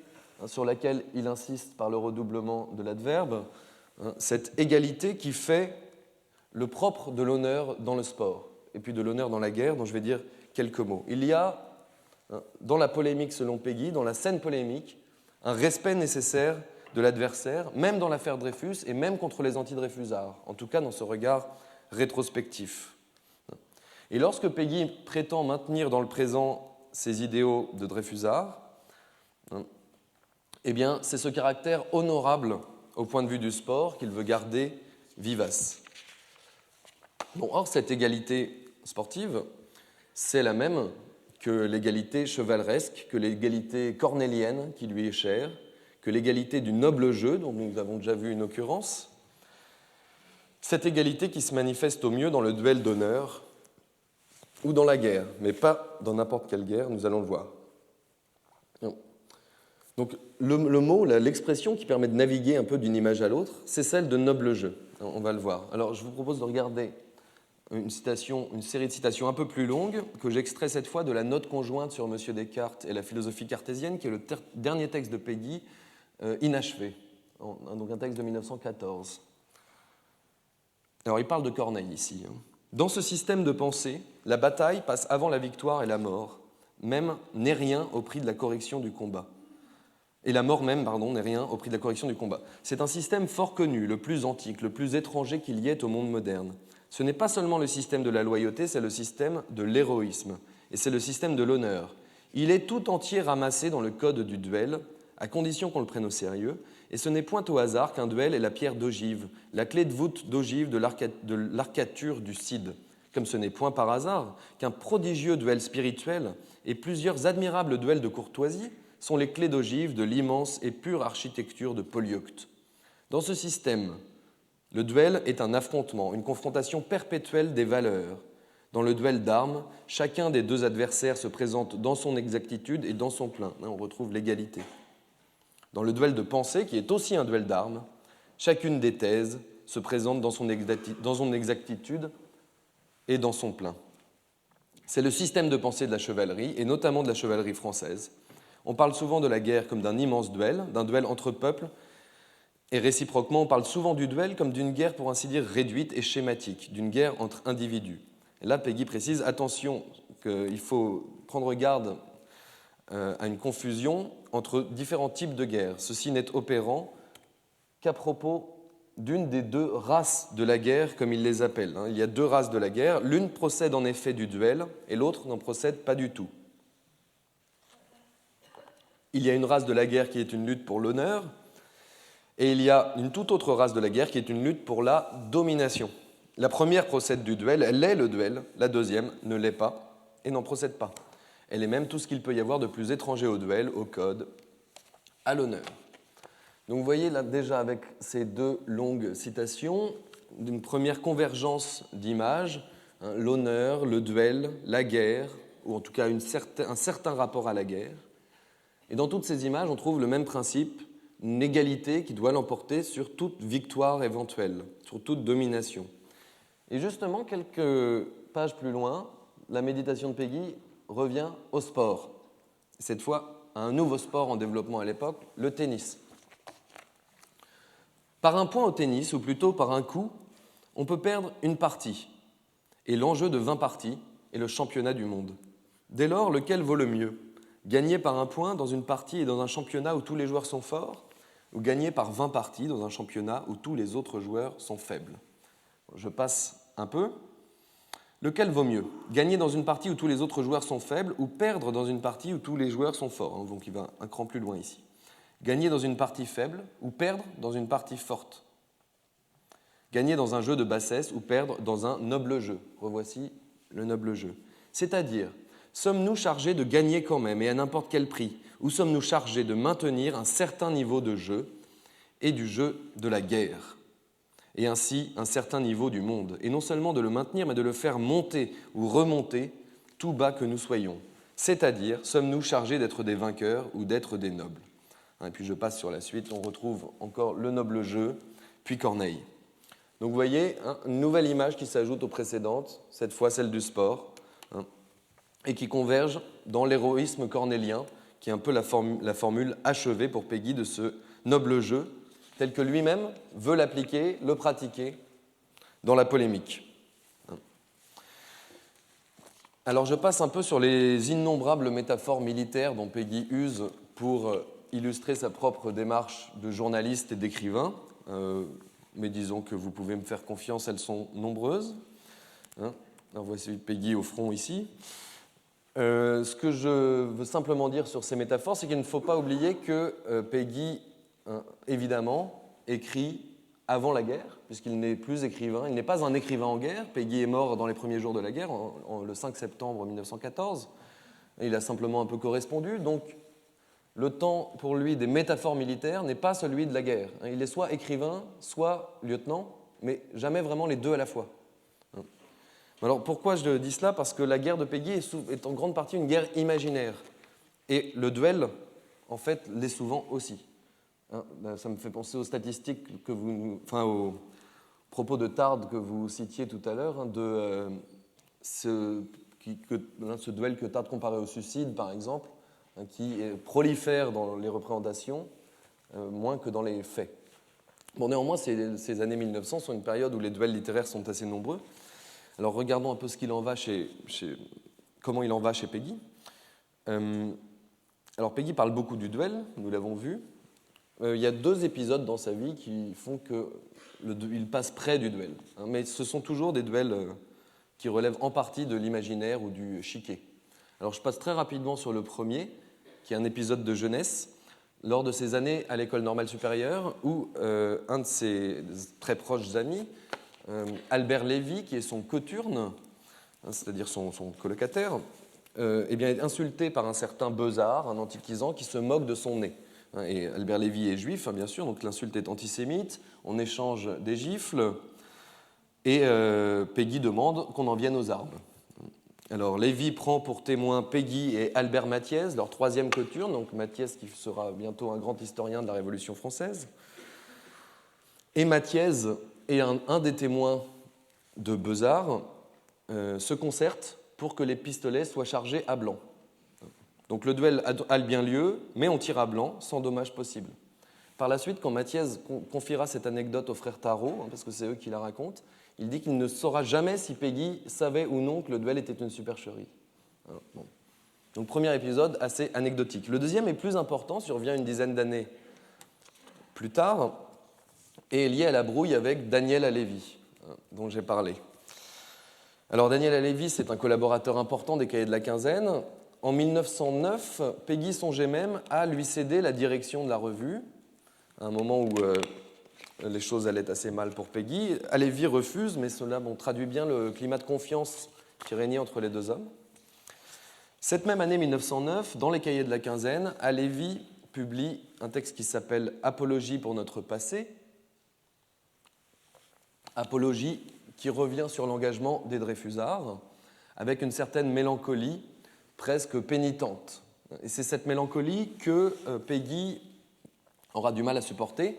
sur laquelle il insiste par le redoublement de l'adverbe, cette égalité qui fait le propre de l'honneur dans le sport, et puis de l'honneur dans la guerre, dont je vais dire quelques mots. Il y a, dans la polémique selon Peggy, dans la scène polémique, un respect nécessaire de l'adversaire, même dans l'affaire Dreyfus et même contre les anti-Dreyfusards, en tout cas dans ce regard rétrospectif. Et lorsque Peggy prétend maintenir dans le présent ses idéaux de Dreyfusard, eh bien, c'est ce caractère honorable au point de vue du sport qu'il veut garder vivace. Bon, or, cette égalité sportive, c'est la même que l'égalité chevaleresque, que l'égalité cornélienne qui lui est chère, que l'égalité du noble jeu, dont nous avons déjà vu une occurrence, cette égalité qui se manifeste au mieux dans le duel d'honneur ou dans la guerre, mais pas dans n'importe quelle guerre, nous allons le voir. Donc le mot, l'expression qui permet de naviguer un peu d'une image à l'autre, c'est celle de noble jeu. On va le voir. Alors je vous propose de regarder une série de citations un peu plus longue que j'extrais cette fois de la note conjointe sur M. Descartes et la philosophie cartésienne, qui est le dernier texte de Peggy, inachevé, donc un texte de 1914. Alors il parle de Corneille ici. Dans ce système de pensée, la bataille passe avant la victoire et la mort, même n'est rien au prix de la correction du combat. Et la mort même, n'est rien au prix de la correction du combat. C'est un système fort connu, le plus antique, le plus étranger qu'il y ait au monde moderne. Ce n'est pas seulement le système de la loyauté, c'est le système de l'héroïsme, et c'est le système de l'honneur. Il est tout entier ramassé dans le code du duel, à condition qu'on le prenne au sérieux, et ce n'est point au hasard qu'un duel est la pierre d'ogive, la clé de voûte d'ogive de l'arcature du Cid, comme ce n'est point par hasard qu'un prodigieux duel spirituel et plusieurs admirables duels de courtoisie sont les clés d'ogive de l'immense et pure architecture de Polyeucte. Dans ce système, le duel est un affrontement, une confrontation perpétuelle des valeurs. Dans le duel d'armes, chacun des deux adversaires se présente dans son exactitude et dans son plein. On retrouve l'égalité. Dans le duel de pensée, qui est aussi un duel d'armes, chacune des thèses se présente dans son exactitude et dans son plein. C'est le système de pensée de la chevalerie, et notamment de la chevalerie française. On parle souvent de la guerre comme d'un immense duel, d'un duel entre peuples, et réciproquement, on parle souvent du duel comme d'une guerre, pour ainsi dire, réduite et schématique, d'une guerre entre individus. Et là, Peggy précise, attention, qu'il faut prendre garde à une confusion entre différents types de guerres. Ceci n'est opérant qu'à propos d'une des deux races de la guerre, comme ils les appellent. Il y a deux races de la guerre. L'une procède en effet du duel et l'autre n'en procède pas du tout. Il y a une race de la guerre qui est une lutte pour l'honneur et il y a une toute autre race de la guerre qui est une lutte pour la domination. La première procède du duel, elle est le duel. La deuxième ne l'est pas et n'en procède pas. Elle est même tout ce qu'il peut y avoir de plus étranger au duel, au code, à l'honneur. Donc vous voyez là déjà avec ces deux longues citations, d'une première convergence d'images, l'honneur, le duel, la guerre, ou en tout cas un certain rapport à la guerre. Et dans toutes ces images, on trouve le même principe, une égalité qui doit l'emporter sur toute victoire éventuelle, sur toute domination. Et justement, quelques pages plus loin, la méditation de Péguy revient au sport. Cette fois, à un nouveau sport en développement à l'époque, le tennis. Par un point au tennis, ou plutôt par un coup, on peut perdre une partie. Et l'enjeu de 20 parties est le championnat du monde. Dès lors, lequel vaut le mieux ? Gagner par un point dans une partie et dans un championnat où tous les joueurs sont forts, ou gagner par 20 parties dans un championnat où tous les autres joueurs sont faibles ? Je passe un peu. Lequel vaut mieux ? Gagner dans une partie où tous les autres joueurs sont faibles ou perdre dans une partie où tous les joueurs sont forts ? Donc il va un cran plus loin ici. Gagner dans une partie faible ou perdre dans une partie forte. Gagner dans un jeu de bassesse ou perdre dans un noble jeu. Revoici le noble jeu. C'est-à-dire, sommes-nous chargés de gagner quand même et à n'importe quel prix, ou sommes-nous chargés de maintenir un certain niveau de jeu et du jeu de la guerre, et ainsi un certain niveau du monde, et non seulement de le maintenir, mais de le faire monter ou remonter tout bas que nous soyons. C'est-à-dire, sommes-nous chargés d'être des vainqueurs ou d'être des nobles ? Et puis je passe sur la suite, on retrouve encore le noble jeu, puis Corneille. Donc vous voyez, une nouvelle image qui s'ajoute aux précédentes, cette fois celle du sport, et qui converge dans l'héroïsme cornélien, qui est un peu la formule achevée pour Péguy de ce noble jeu, tel que lui-même veut l'appliquer, le pratiquer dans la polémique. Alors je passe un peu sur les innombrables métaphores militaires dont Péguy use pour illustrer sa propre démarche de journaliste et d'écrivain, mais disons que vous pouvez me faire confiance, elles sont nombreuses. Alors voici Péguy au front ici. Ce que je veux simplement dire sur ces métaphores, c'est qu'il ne faut pas oublier que Péguy, évidemment, écrit avant la guerre, puisqu'il n'est plus écrivain. Il n'est pas un écrivain en guerre. Péguy est mort dans les premiers jours de la guerre, le 5 septembre 1914. Il a simplement un peu correspondu, donc le temps pour lui des métaphores militaires n'est pas celui de la guerre. Il est soit écrivain, soit lieutenant, mais jamais vraiment les deux à la fois. Alors pourquoi je dis cela ? Parce que la guerre de Péguy est en grande partie une guerre imaginaire. Et le duel, en fait, l'est souvent aussi. Ça me fait penser aux statistiques aux propos de Tarde que vous citiez tout à l'heure, de ce duel que Tarde comparait au suicide, par exemple, qui prolifère dans les représentations moins que dans les faits. Bon, néanmoins, ces années 1900 sont une période où les duels littéraires sont assez nombreux. Alors regardons un peu comment il en va chez Péguy. Alors Péguy parle beaucoup du duel, nous l'avons vu. Il y a 2 épisodes dans sa vie qui font qu'il passe près du duel. Mais ce sont toujours des duels qui relèvent en partie de l'imaginaire ou du chiquet. Alors je passe très rapidement sur le premier, qui est un épisode de jeunesse, lors de ses années à l'école normale supérieure, où un de ses très proches amis, Albert Lévy, qui est son coturne, c'est-à-dire son colocataire, est insulté par un certain Beuzard, un antiquisant, qui se moque de son nez. Et Albert Lévy est juif, bien sûr, donc l'insulte est antisémite, on échange des gifles, et Péguy demande qu'on en vienne aux armes. Alors Lévy prend pour témoins Péguy et Albert Mathiez, leur 3e coturne, donc Mathiez qui sera bientôt un grand historien de la Révolution française. Et Mathiez et un des témoins de Beuzard se concertent pour que les pistolets soient chargés à blanc. Donc le duel a bien lieu, mais on tire à blanc, sans dommage possible. Par la suite, quand Mathiez confiera cette anecdote aux frères Tarot, parce que c'est eux qui la racontent, il dit qu'il ne saura jamais si Péguy savait ou non que le duel était une supercherie. Bon. Donc premier épisode assez anecdotique. Le deuxième est plus important, survient une dizaine d'années plus tard, et est lié à la brouille avec Daniel Halévy, dont j'ai parlé. Alors Daniel Halévy, c'est un collaborateur important des Cahiers de la Quinzaine. En 1909, Péguy songeait même à lui céder la direction de la revue, à un moment où les choses allaient assez mal pour Péguy. Halévy refuse, mais cela traduit bien le climat de confiance qui régnait entre les deux hommes. Cette même année 1909, dans les Cahiers de la Quinzaine, Halévy publie un texte qui s'appelle « Apologie pour notre passé ». Apologie qui revient sur l'engagement des Dreyfusards, avec une certaine mélancolie presque pénitente. Et c'est cette mélancolie que Péguy aura du mal à supporter,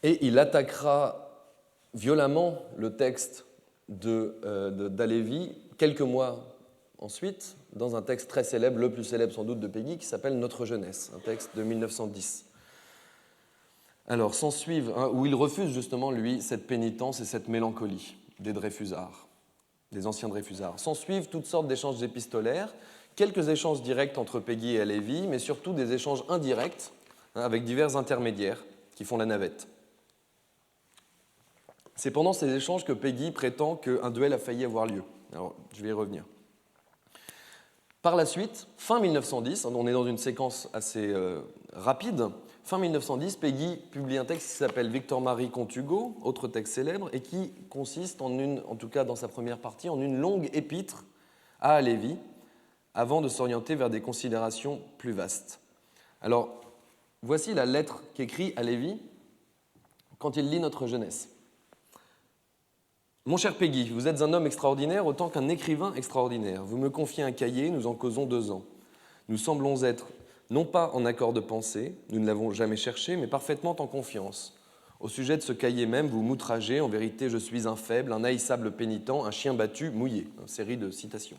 et il attaquera violemment le texte d'Halévy quelques mois ensuite, dans un texte très célèbre, le plus célèbre sans doute de Péguy, qui s'appelle « Notre jeunesse », un texte de 1910. Alors, s'ensuivent, où il refuse justement, lui, cette pénitence et cette mélancolie des Dreyfusards, des anciens Dreyfusards. S'ensuivent toutes sortes d'échanges épistolaires, quelques échanges directs entre Péguy et Halévy, mais surtout des échanges indirects avec divers intermédiaires qui font la navette. C'est pendant ces échanges que Péguy prétend qu'un duel a failli avoir lieu. Alors, je vais y revenir. Par la suite, fin 1910, on est dans une séquence assez rapide, fin 1910, Péguy publie un texte qui s'appelle Victor-Marie contre Hugo, autre texte célèbre, et qui consiste, en tout cas dans sa première partie, en une longue épître à Halévy, avant de s'orienter vers des considérations plus vastes. Alors, voici la lettre qu'écrit Halévy quand il lit Notre jeunesse. Mon cher Péguy, vous êtes un homme extraordinaire autant qu'un écrivain extraordinaire. Vous me confiez un cahier, nous en causons 2 ans. Nous semblons être non pas en accord de pensée, nous ne l'avons jamais cherché, mais parfaitement en confiance. Au sujet de ce cahier même, vous m'outragez, en vérité je suis un faible, un haïssable pénitent, un chien battu, mouillé. Une série de citations.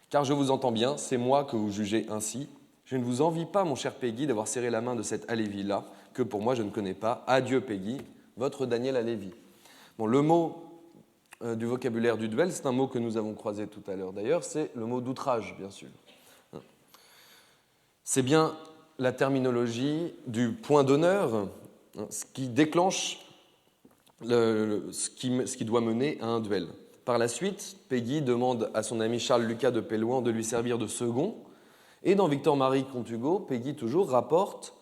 Car je vous entends bien, c'est moi que vous jugez ainsi. Je ne vous envie pas, mon cher Péguy, d'avoir serré la main de cette Halévy-là, que pour moi je ne connais pas. Adieu Péguy, votre Daniel Halévy. Bon, le mot du vocabulaire du duel, c'est un mot que nous avons croisé tout à l'heure d'ailleurs, c'est le mot d'outrage, bien sûr. C'est bien la terminologie du point d'honneur, ce qui déclenche ce qui doit mener à un duel. Par la suite, Péguy demande à son ami Charles-Lucas de Pellouan de lui servir de second, et dans Victor-Marie contre Hugo, Péguy toujours rapporte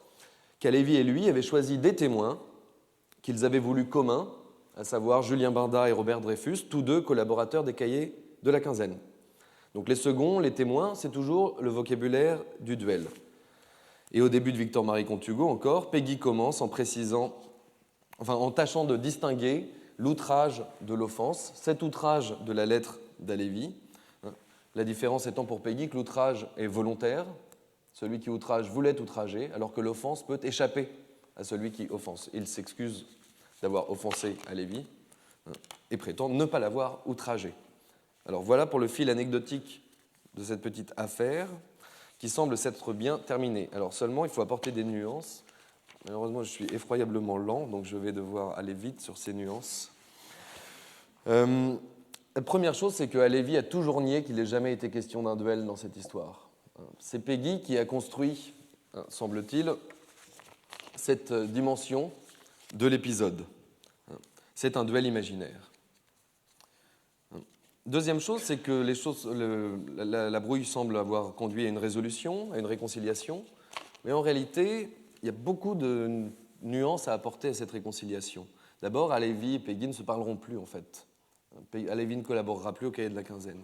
qu'Halévy et lui avaient choisi des témoins qu'ils avaient voulu communs, à savoir Julien Barda et Robert Dreyfus, tous deux collaborateurs des Cahiers de la Quinzaine. Donc les seconds, les témoins, c'est toujours le vocabulaire du duel. Et au début de Victor-Marie contre Hugo encore, Péguy commence en précisant, en tâchant de distinguer l'outrage de l'offense, cet outrage de la lettre d'Halévy. La différence étant pour Péguy que l'outrage est volontaire, celui qui outrage voulait outrager, alors que l'offense peut échapper à celui qui offense. Il s'excuse d'avoir offensé Halévy et prétend ne pas l'avoir outragé. Alors voilà pour le fil anecdotique de cette petite affaire qui semble s'être bien terminée. Alors seulement, il faut apporter des nuances. Malheureusement, je suis effroyablement lent, donc je vais devoir aller vite sur ces nuances. La première chose, c'est que Halévy a toujours nié qu'il n'ait jamais été question d'un duel dans cette histoire. C'est Péguy qui a construit, semble-t-il, cette dimension de l'épisode. C'est un duel imaginaire. Deuxième chose, c'est que la brouille semble avoir conduit à une résolution, à une réconciliation, mais en réalité, il y a beaucoup de nuances à apporter à cette réconciliation. D'abord, Halévy et Péguy ne se parleront plus, en fait. Halévy ne collaborera plus au Cahier de la Quinzaine.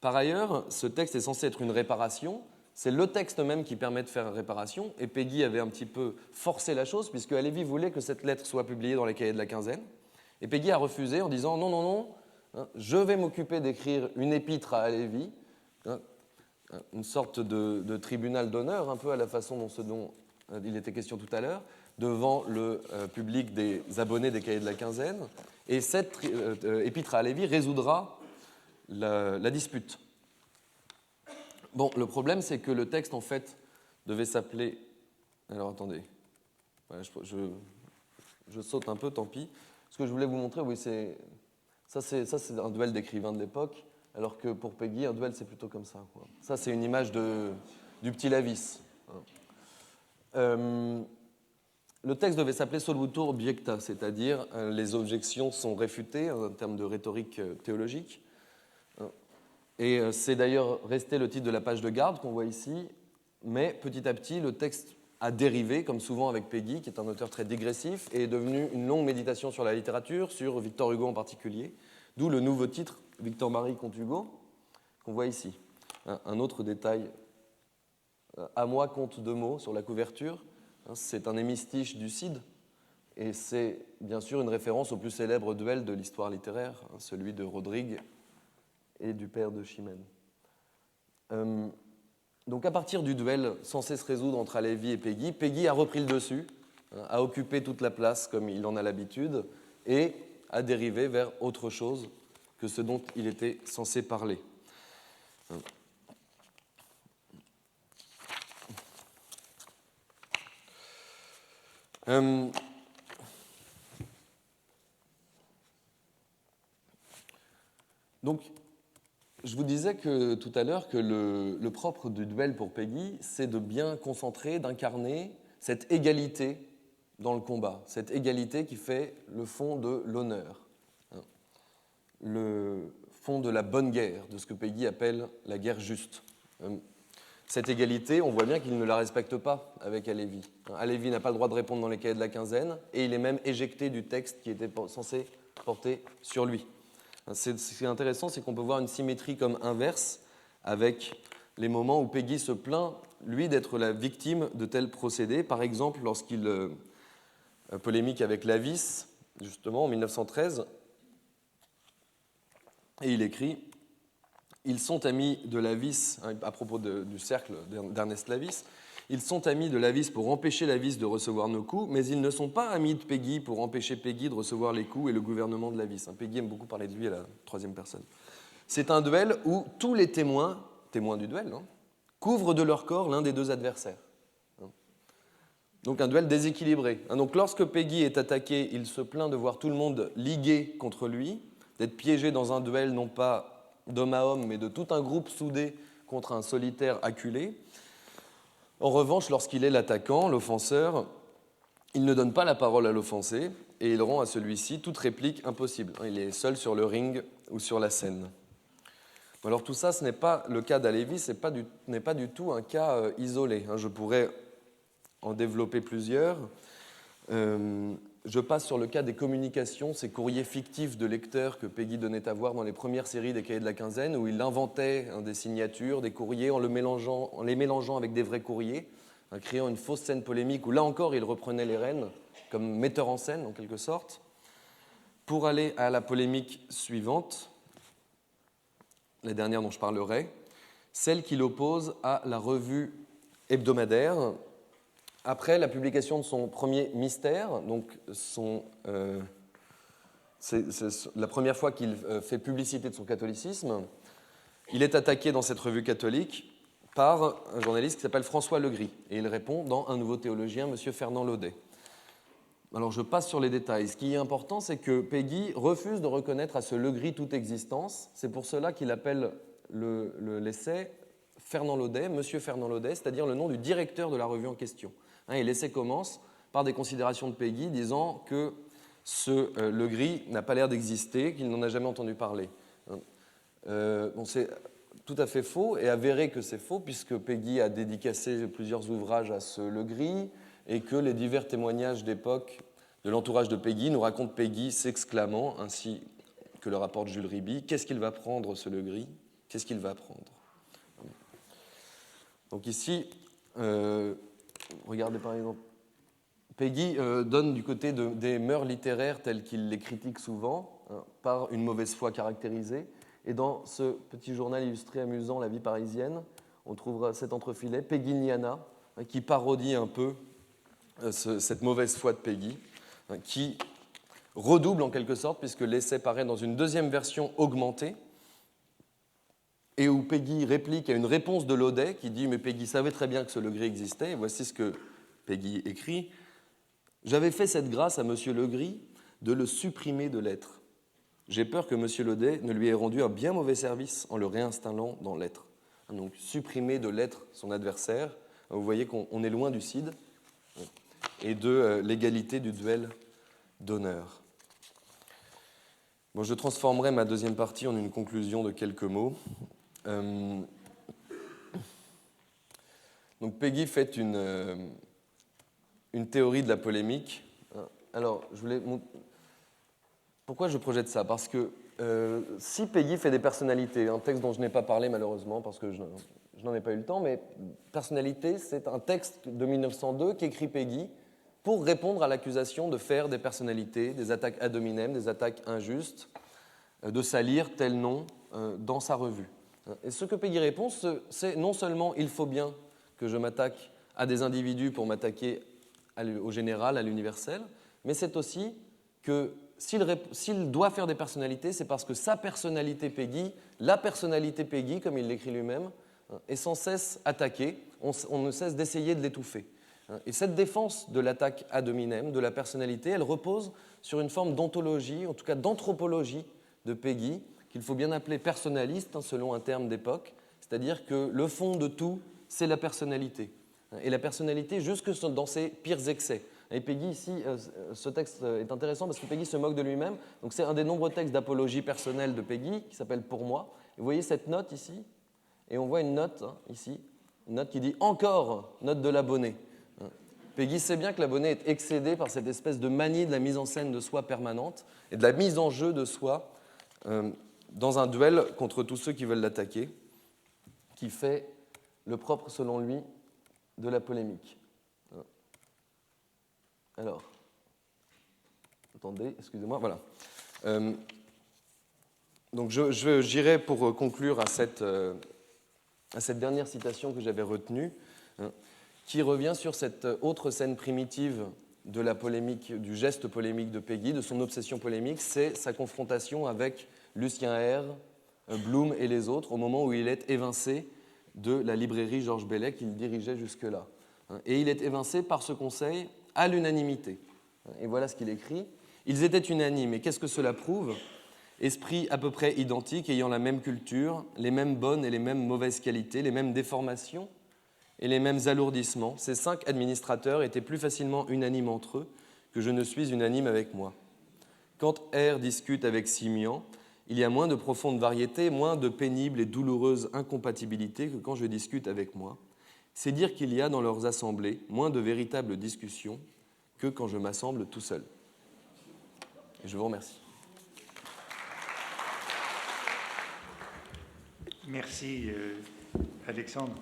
Par ailleurs, ce texte est censé être une réparation. C'est le texte même qui permet de faire réparation, et Péguy avait un petit peu forcé la chose, puisque Halévy voulait que cette lettre soit publiée dans les Cahiers de la Quinzaine, et Péguy a refusé en disant « Non, non, non, je vais m'occuper d'écrire une épître à Halévy », une sorte de tribunal d'honneur, un peu à la façon dont il était question tout à l'heure, devant le public des abonnés des Cahiers de la Quinzaine, et cette épître à Halévy résoudra la dispute. Bon, le problème, c'est que le texte, en fait, devait s'appeler... Alors, attendez. Voilà, je saute un peu, tant pis. Ce que je voulais vous montrer, oui, ça, c'est un duel d'écrivains de l'époque, alors que pour Péguy, un duel, c'est plutôt comme ça, quoi. Ça, c'est une image du petit Lavis. Le texte devait s'appeler Solutur Objecta, c'est-à-dire les objections sont réfutées en termes de rhétorique théologique. Et c'est d'ailleurs resté le titre de la page de garde qu'on voit ici, mais petit à petit, le texte a dérivé, comme souvent avec Péguy, qui est un auteur très digressif, et est devenu une longue méditation sur la littérature, sur Victor Hugo en particulier, d'où le nouveau titre, Victor-Marie contre Hugo, qu'on voit ici. Un autre détail, à moi compte 2 mots sur la couverture, c'est un hémistiche du Cid, et c'est bien sûr une référence au plus célèbre duel de l'histoire littéraire, celui de Rodrigue et du père de Chimène. Donc à partir du duel censé se résoudre entre Halévy et Péguy, Péguy a repris le dessus, a occupé toute la place comme il en a l'habitude, et a dérivé vers autre chose que ce dont il était censé parler. Donc, je vous disais tout à l'heure que le propre du duel pour Péguy, c'est de bien concentrer, d'incarner cette égalité dans le combat, cette égalité qui fait le fond de l'honneur, le fond de la bonne guerre, de ce que Péguy appelle la guerre juste. Cette égalité, on voit bien qu'il ne la respecte pas avec Halévy. Halévy n'a pas le droit de répondre dans les cahiers de la quinzaine, et il est même éjecté du texte qui était censé porter sur lui. Ce qui est intéressant, c'est qu'on peut voir une symétrie comme inverse avec les moments où Péguy se plaint, lui, d'être la victime de tels procédés. Par exemple, lorsqu'il polémique avec Lavis, justement, en 1913, et il écrit « Ils sont amis de Lavis », à propos du cercle d'Ernest Lavis, « Ils sont amis de Lavis pour empêcher Lavis de recevoir nos coups, mais ils ne sont pas amis de Péguy pour empêcher Péguy de recevoir les coups et le gouvernement de Lavis. » Péguy aime beaucoup parler de lui à la troisième personne. C'est un duel où tous les témoins du duel, couvrent de leur corps l'un des 2 adversaires. Donc un duel déséquilibré. Donc lorsque Péguy est attaqué, il se plaint de voir tout le monde ligué contre lui, d'être piégé dans un duel non pas d'homme à homme, mais de tout un groupe soudé contre un solitaire acculé. En revanche, lorsqu'il est l'attaquant, l'offenseur, il ne donne pas la parole à l'offensé et il rend à celui-ci toute réplique impossible. Il est seul sur le ring ou sur la scène. Alors tout ça, ce n'est pas le cas d'Halévy, ce n'est pas du tout un cas isolé. Je pourrais en développer plusieurs. Je passe sur le cas des communications, ces courriers fictifs de lecteurs que Péguy donnait à voir dans les premières séries des cahiers de la quinzaine, où il inventait des signatures, des courriers, en les mélangeant avec des vrais courriers, créant une fausse scène polémique, où là encore il reprenait les rênes comme metteur en scène en quelque sorte. Pour aller à la polémique suivante, la dernière dont je parlerai, celle qui l'oppose à la revue hebdomadaire. Après la publication de son premier mystère, donc c'est la première fois qu'il fait publicité de son catholicisme, il est attaqué dans cette revue catholique par un journaliste qui s'appelle François Legris, et il répond dans Un nouveau théologien, M. Fernand Laudet. Alors je passe sur les détails. Ce qui est important, c'est que Péguy refuse de reconnaître à ce Legris toute existence. C'est pour cela qu'il appelle l'essai Fernand Laudet, M. Fernand Laudet, c'est-à-dire le nom du directeur de la revue en question. Et l'essai commence par des considérations de Péguy disant que ce Legris n'a pas l'air d'exister, qu'il n'en a jamais entendu parler. C'est tout à fait faux et avéré que c'est faux puisque Péguy a dédicacé plusieurs ouvrages à ce Legris et que les divers témoignages d'époque de l'entourage de Péguy nous racontent Péguy s'exclamant, ainsi que le rapporte Jules Riby, « Qu'est-ce qu'il va prendre ce Legris ? Qu'est-ce qu'il va prendre ?» Donc ici, regardez par exemple, Péguy donne du côté des mœurs littéraires telles qu'il les critique souvent, par une mauvaise foi caractérisée. Et dans ce petit journal illustré amusant, La vie parisienne, on trouvera cet entrefilet, Péguiniana, qui parodie un peu cette mauvaise foi de Péguy, qui redouble en quelque sorte, puisque l'essai paraît dans une deuxième version augmentée, et où Péguy réplique à une réponse de Laudet qui dit « Mais Péguy savait très bien que ce Legris existait. » Et voici ce que Péguy écrit. « J'avais fait cette grâce à M. Legris de le supprimer de l'être. J'ai peur que M. Laudet ne lui ait rendu un bien mauvais service en le réinstallant dans l'être. » Donc supprimer de l'être son adversaire. Vous voyez qu'on est loin du Cid. et de l'égalité du duel d'honneur. Bon, je transformerai ma deuxième partie en une conclusion de quelques mots. Donc Peggy fait une théorie de la polémique. Alors, pourquoi je projette ça? Parce que si Peggy fait des personnalités, un texte dont je n'ai pas parlé malheureusement parce que je n'en ai pas eu le temps, mais personnalité, c'est un texte de 1902 qu'écrit Peggy pour répondre à l'accusation de faire des personnalités, des attaques ad hominem, des attaques injustes, de salir tel nom dans sa revue. Et ce que Peggy répond, c'est non seulement il faut bien que je m'attaque à des individus pour m'attaquer au général, à l'universel, mais c'est aussi que s'il doit faire des personnalités, c'est parce que sa personnalité Peggy, la personnalité Peggy, comme il l'écrit lui-même, est sans cesse attaquée, on ne cesse d'essayer de l'étouffer. Et cette défense de l'attaque ad hominem, de la personnalité, elle repose sur une forme d'ontologie, en tout cas d'anthropologie de Peggy, qu'il faut bien appeler personnaliste, selon un terme d'époque, c'est-à-dire que le fond de tout, c'est la personnalité. Et la personnalité jusque dans ses pires excès. Et Peggy, ici, ce texte est intéressant parce que Peggy se moque de lui-même. Donc c'est un des nombreux textes d'apologie personnelle de Peggy qui s'appelle « Pour moi ». Et vous voyez cette note ici, et on voit une note ici, une note qui dit « Encore, note de l'abonné ». Peggy sait bien que l'abonné est excédé par cette espèce de manie de la mise en scène de soi permanente et de la mise en jeu de soi dans un duel contre tous ceux qui veulent l'attaquer, qui fait le propre, selon lui, de la polémique. Alors, attendez, excusez-moi, voilà. Donc j'irai pour conclure à cette dernière citation que j'avais retenue, qui revient sur cette autre scène primitive de la polémique, du geste polémique de Peggy, de son obsession polémique, c'est sa confrontation avec Lucien R, Blum et les autres, au moment où il est évincé de la librairie Georges Bellet qu'il dirigeait jusque-là. Et il est évincé par ce conseil à l'unanimité. Et voilà ce qu'il écrit. Ils étaient unanimes. Et qu'est-ce que cela prouve? Esprit à peu près identique, ayant la même culture, les mêmes bonnes et les mêmes mauvaises qualités, les mêmes déformations et les mêmes alourdissements. Ces 5 administrateurs étaient plus facilement unanimes entre eux que je ne suis unanime avec moi. Quand R discute avec Simian, il y a moins de profonde variété, moins de pénibles et douloureuses incompatibilités que quand je discute avec moi. C'est dire qu'il y a dans leurs assemblées moins de véritables discussions que quand je m'assemble tout seul. Et je vous remercie. Merci, Alexandre.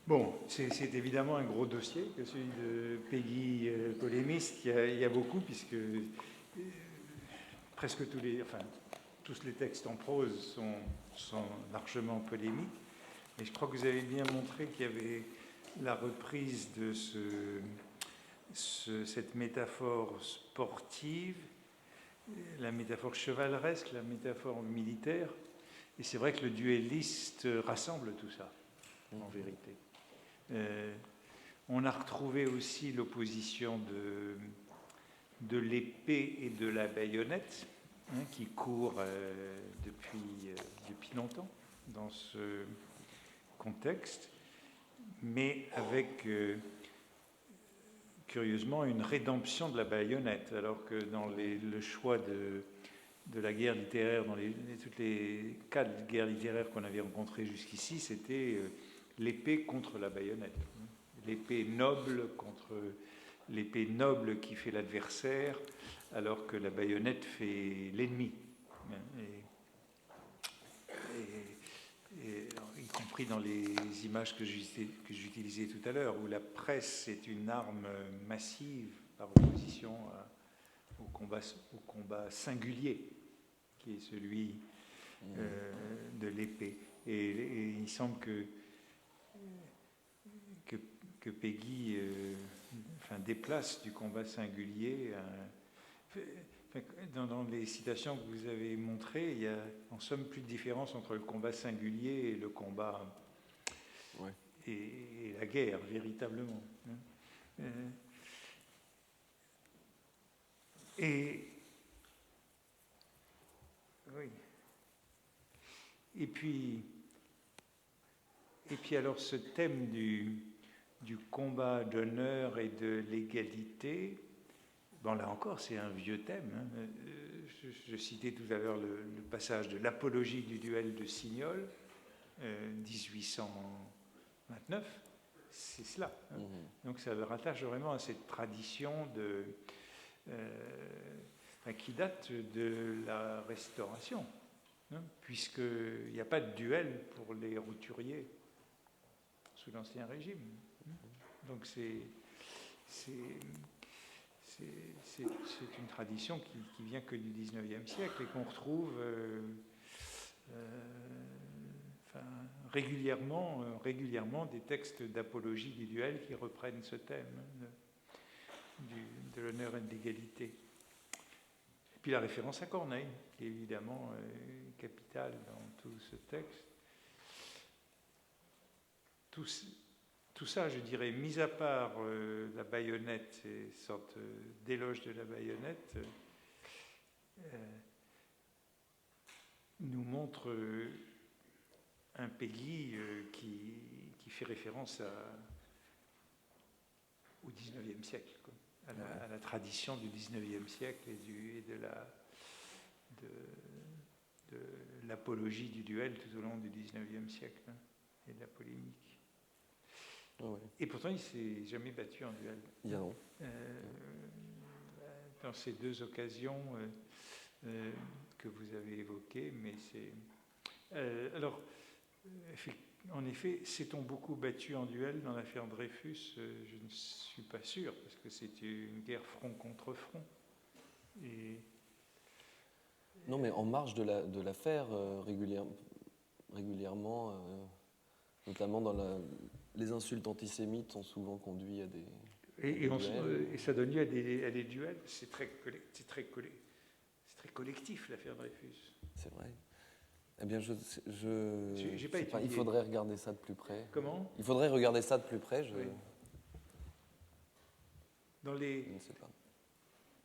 Bon, c'est évidemment un gros dossier que celui de Peggy polémiste. Il y a beaucoup, puisque presque tous les textes en prose sont largement polémiques. Et je crois que vous avez bien montré qu'il y avait la reprise de cette métaphore sportive, la métaphore chevaleresque, la métaphore militaire. Et c'est vrai que le duelliste rassemble tout ça, en vérité. On a retrouvé aussi l'opposition de l'épée et de la baïonnette, qui court depuis longtemps dans ce contexte, mais avec, curieusement, une rédemption de la baïonnette, alors que dans le choix de la guerre littéraire, dans toutes les cas de guerre littéraire qu'on avait rencontrés jusqu'ici, c'était l'épée contre la baïonnette. L'épée noble contre l'épée noble qui fait l'adversaire, alors que la baïonnette fait l'ennemi. Y compris dans les images que j'utilisais tout à l'heure, où la presse est une arme massive par opposition au combat singulier, qui est celui de l'épée. Et il semble que Peggy déplace du combat singulier. Dans les citations que vous avez montrées, il y a en somme plus de différence entre le combat singulier et le combat et la guerre, véritablement. Et puis alors ce thème du combat d'honneur et de l'égalité. Bon, là encore, c'est un vieux thème. Hein. Je citais tout à l'heure le passage de l'apologie du duel de Signol, 1829. C'est cela. Hein. Donc ça le rattache vraiment à cette tradition qui date de la Restauration, hein, puisqu'il n'y a pas de duel pour les roturiers sous l'Ancien Régime. Donc c'est une tradition qui vient que du XIXe siècle et qu'on retrouve régulièrement des textes d'apologie du duel qui reprennent ce thème, hein, de l'honneur et de l'égalité. Et puis la référence à Corneille, qui est évidemment capitale dans tout ce texte. Tout ça, je dirais, mis à part la baïonnette, et sorte d'éloge de la baïonnette, nous montre un Péguy qui fait référence au XIXe siècle, quoi, à la tradition du XIXe siècle et de l'apologie du duel tout au long du XIXe siècle, hein, et de la polémique. Ouais. Et pourtant, il ne s'est jamais battu en duel. Non. Dans ces deux occasions que vous avez évoquées, mais c'est... alors, en effet, s'est-on beaucoup battu en duel dans l'affaire Dreyfus? Je ne suis pas sûr, parce que c'était une guerre front contre front. Et... Non, mais en marge de l'affaire, régulièrement, notamment dans les insultes antisémites sont souvent conduits à des... Et ça donne lieu à des duels. C'est très collectif, l'affaire Dreyfus. C'est vrai. Eh bien, J'ai pas sais pas, il faudrait regarder ça de plus près. Comment? Il faudrait regarder ça de plus près. Oui. Je ne sais pas.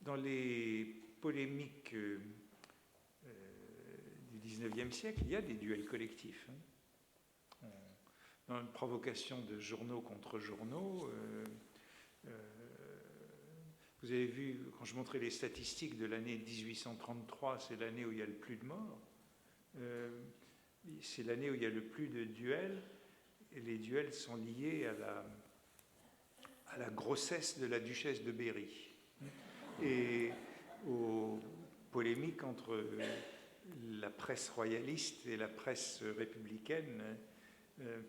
Dans les polémiques du XIXe siècle, il y a des duels collectifs. Hein. Dans une provocation de journaux contre journaux, vous avez vu, quand je montrais les statistiques de l'année 1833, c'est l'année où il y a le plus de morts. C'est l'année où il y a le plus de duels, et les duels sont liés à la grossesse de la duchesse de Berry et aux polémiques entre la presse royaliste et la presse républicaine,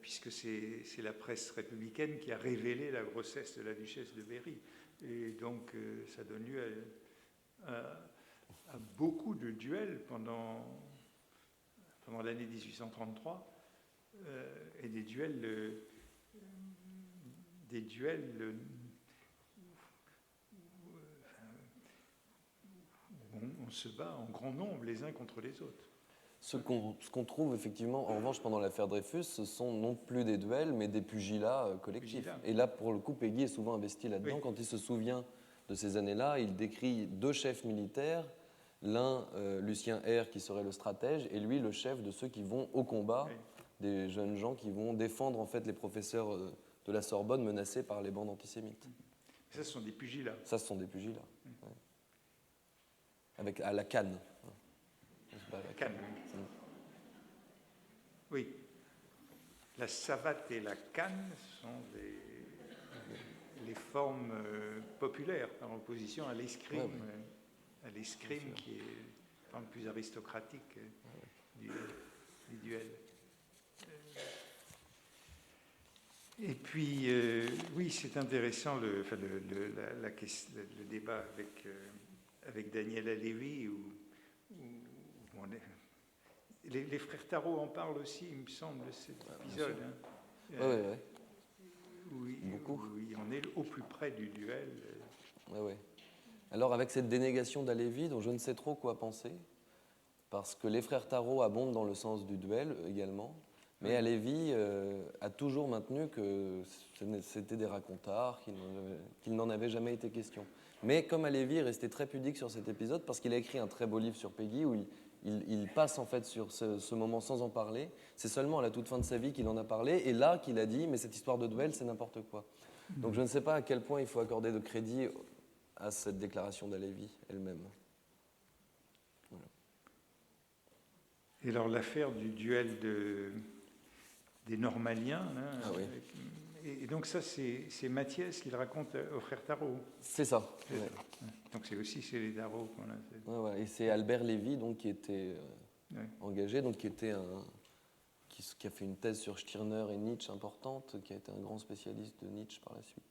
puisque c'est la presse républicaine qui a révélé la grossesse de la duchesse de Berry. Et donc ça donne lieu à beaucoup de duels pendant l'année 1833, et des duels où on se bat en grand nombre les uns contre les autres. Ce qu'on trouve effectivement, en revanche, pendant l'affaire Dreyfus, ce sont non plus des duels, mais des pugilats collectifs. Et là, pour le coup, Péguy est souvent investi là-dedans. Oui. Quand il se souvient de ces années-là, il décrit deux chefs militaires, l'un, Lucien R, qui serait le stratège, et lui, le chef de ceux qui vont au combat, oui. Des jeunes gens qui vont défendre en fait les professeurs de la Sorbonne menacés par les bandes antisémites. Et ça, ce sont des pugilats. Ça, ce sont des pugilats. Ouais. À la canne. La canne. Oui. La savate et la canne sont les formes populaires en opposition à l'escrime, à l'escrime qui est la forme plus aristocratique du duel. Et puis, oui, c'est intéressant le débat avec Daniel Halévy, où les frères Tarot en parlent aussi, il me semble, de cet épisode. Oui. Beaucoup. Oui, on est au plus près du duel. Oui. Alors, avec cette dénégation d'Halévy, dont je ne sais trop quoi penser, parce que les frères Tarot abondent dans le sens du duel également, mais Halévy a toujours maintenu que c'était des racontards, qu'il n'en avait jamais été question. Mais comme Halévy est resté très pudique sur cet épisode, parce qu'il a écrit un très beau livre sur Péguy, où Il passe en fait sur ce moment sans en parler. C'est seulement à la toute fin de sa vie qu'il en a parlé, et là qu'il a dit, mais cette histoire de duel, c'est n'importe quoi. Donc je ne sais pas à quel point il faut accorder de crédit à cette déclaration d'Halévy elle-même. Voilà. Et alors l'affaire du duel des Normaliens, hein, Ah oui. Et donc ça c'est Mathias qui le raconte au frère Tarot. C'est ça. C'est Ouais. ça. Donc c'est aussi chez les Tarot qu'on a fait. Ouais, ouais. Et c'est Albert Lévy donc, qui était Ouais. engagé, donc, qui a fait une thèse sur Stirner et Nietzsche importante, qui a été un grand spécialiste de Nietzsche par la suite,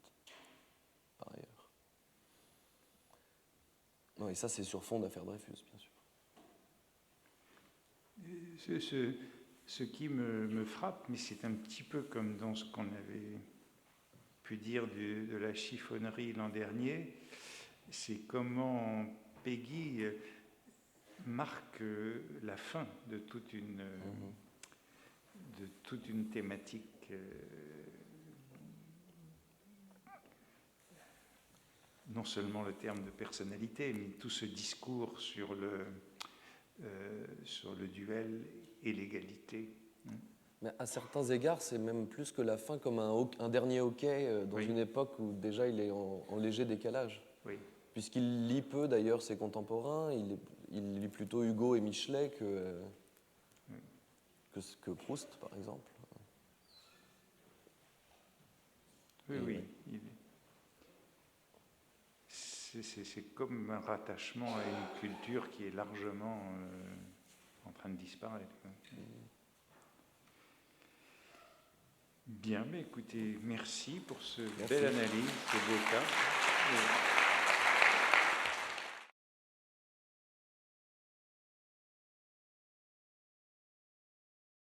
par ailleurs. Ouais, et ça, c'est sur fond d'affaire Dreyfus, bien sûr. Ce qui me frappe, mais c'est un petit peu comme dans ce qu'on avait pu dire de la chiffonnerie l'an dernier, c'est comment Peggy marque la fin de toute une thématique, non seulement le terme de personnalité, mais tout ce discours sur le duel et l'égalité. Mais à certains égards, c'est même plus que la fin, comme un dernier hockey dans une époque où déjà il est en léger décalage. Oui. Puisqu'il lit peu d'ailleurs ses contemporains, il lit plutôt Hugo et Michelet que Proust, par exemple. Oui. C'est comme un rattachement à une culture qui est largement en train de disparaître. Bien, mais écoutez, merci pour ce belle analyse, ce beau cas.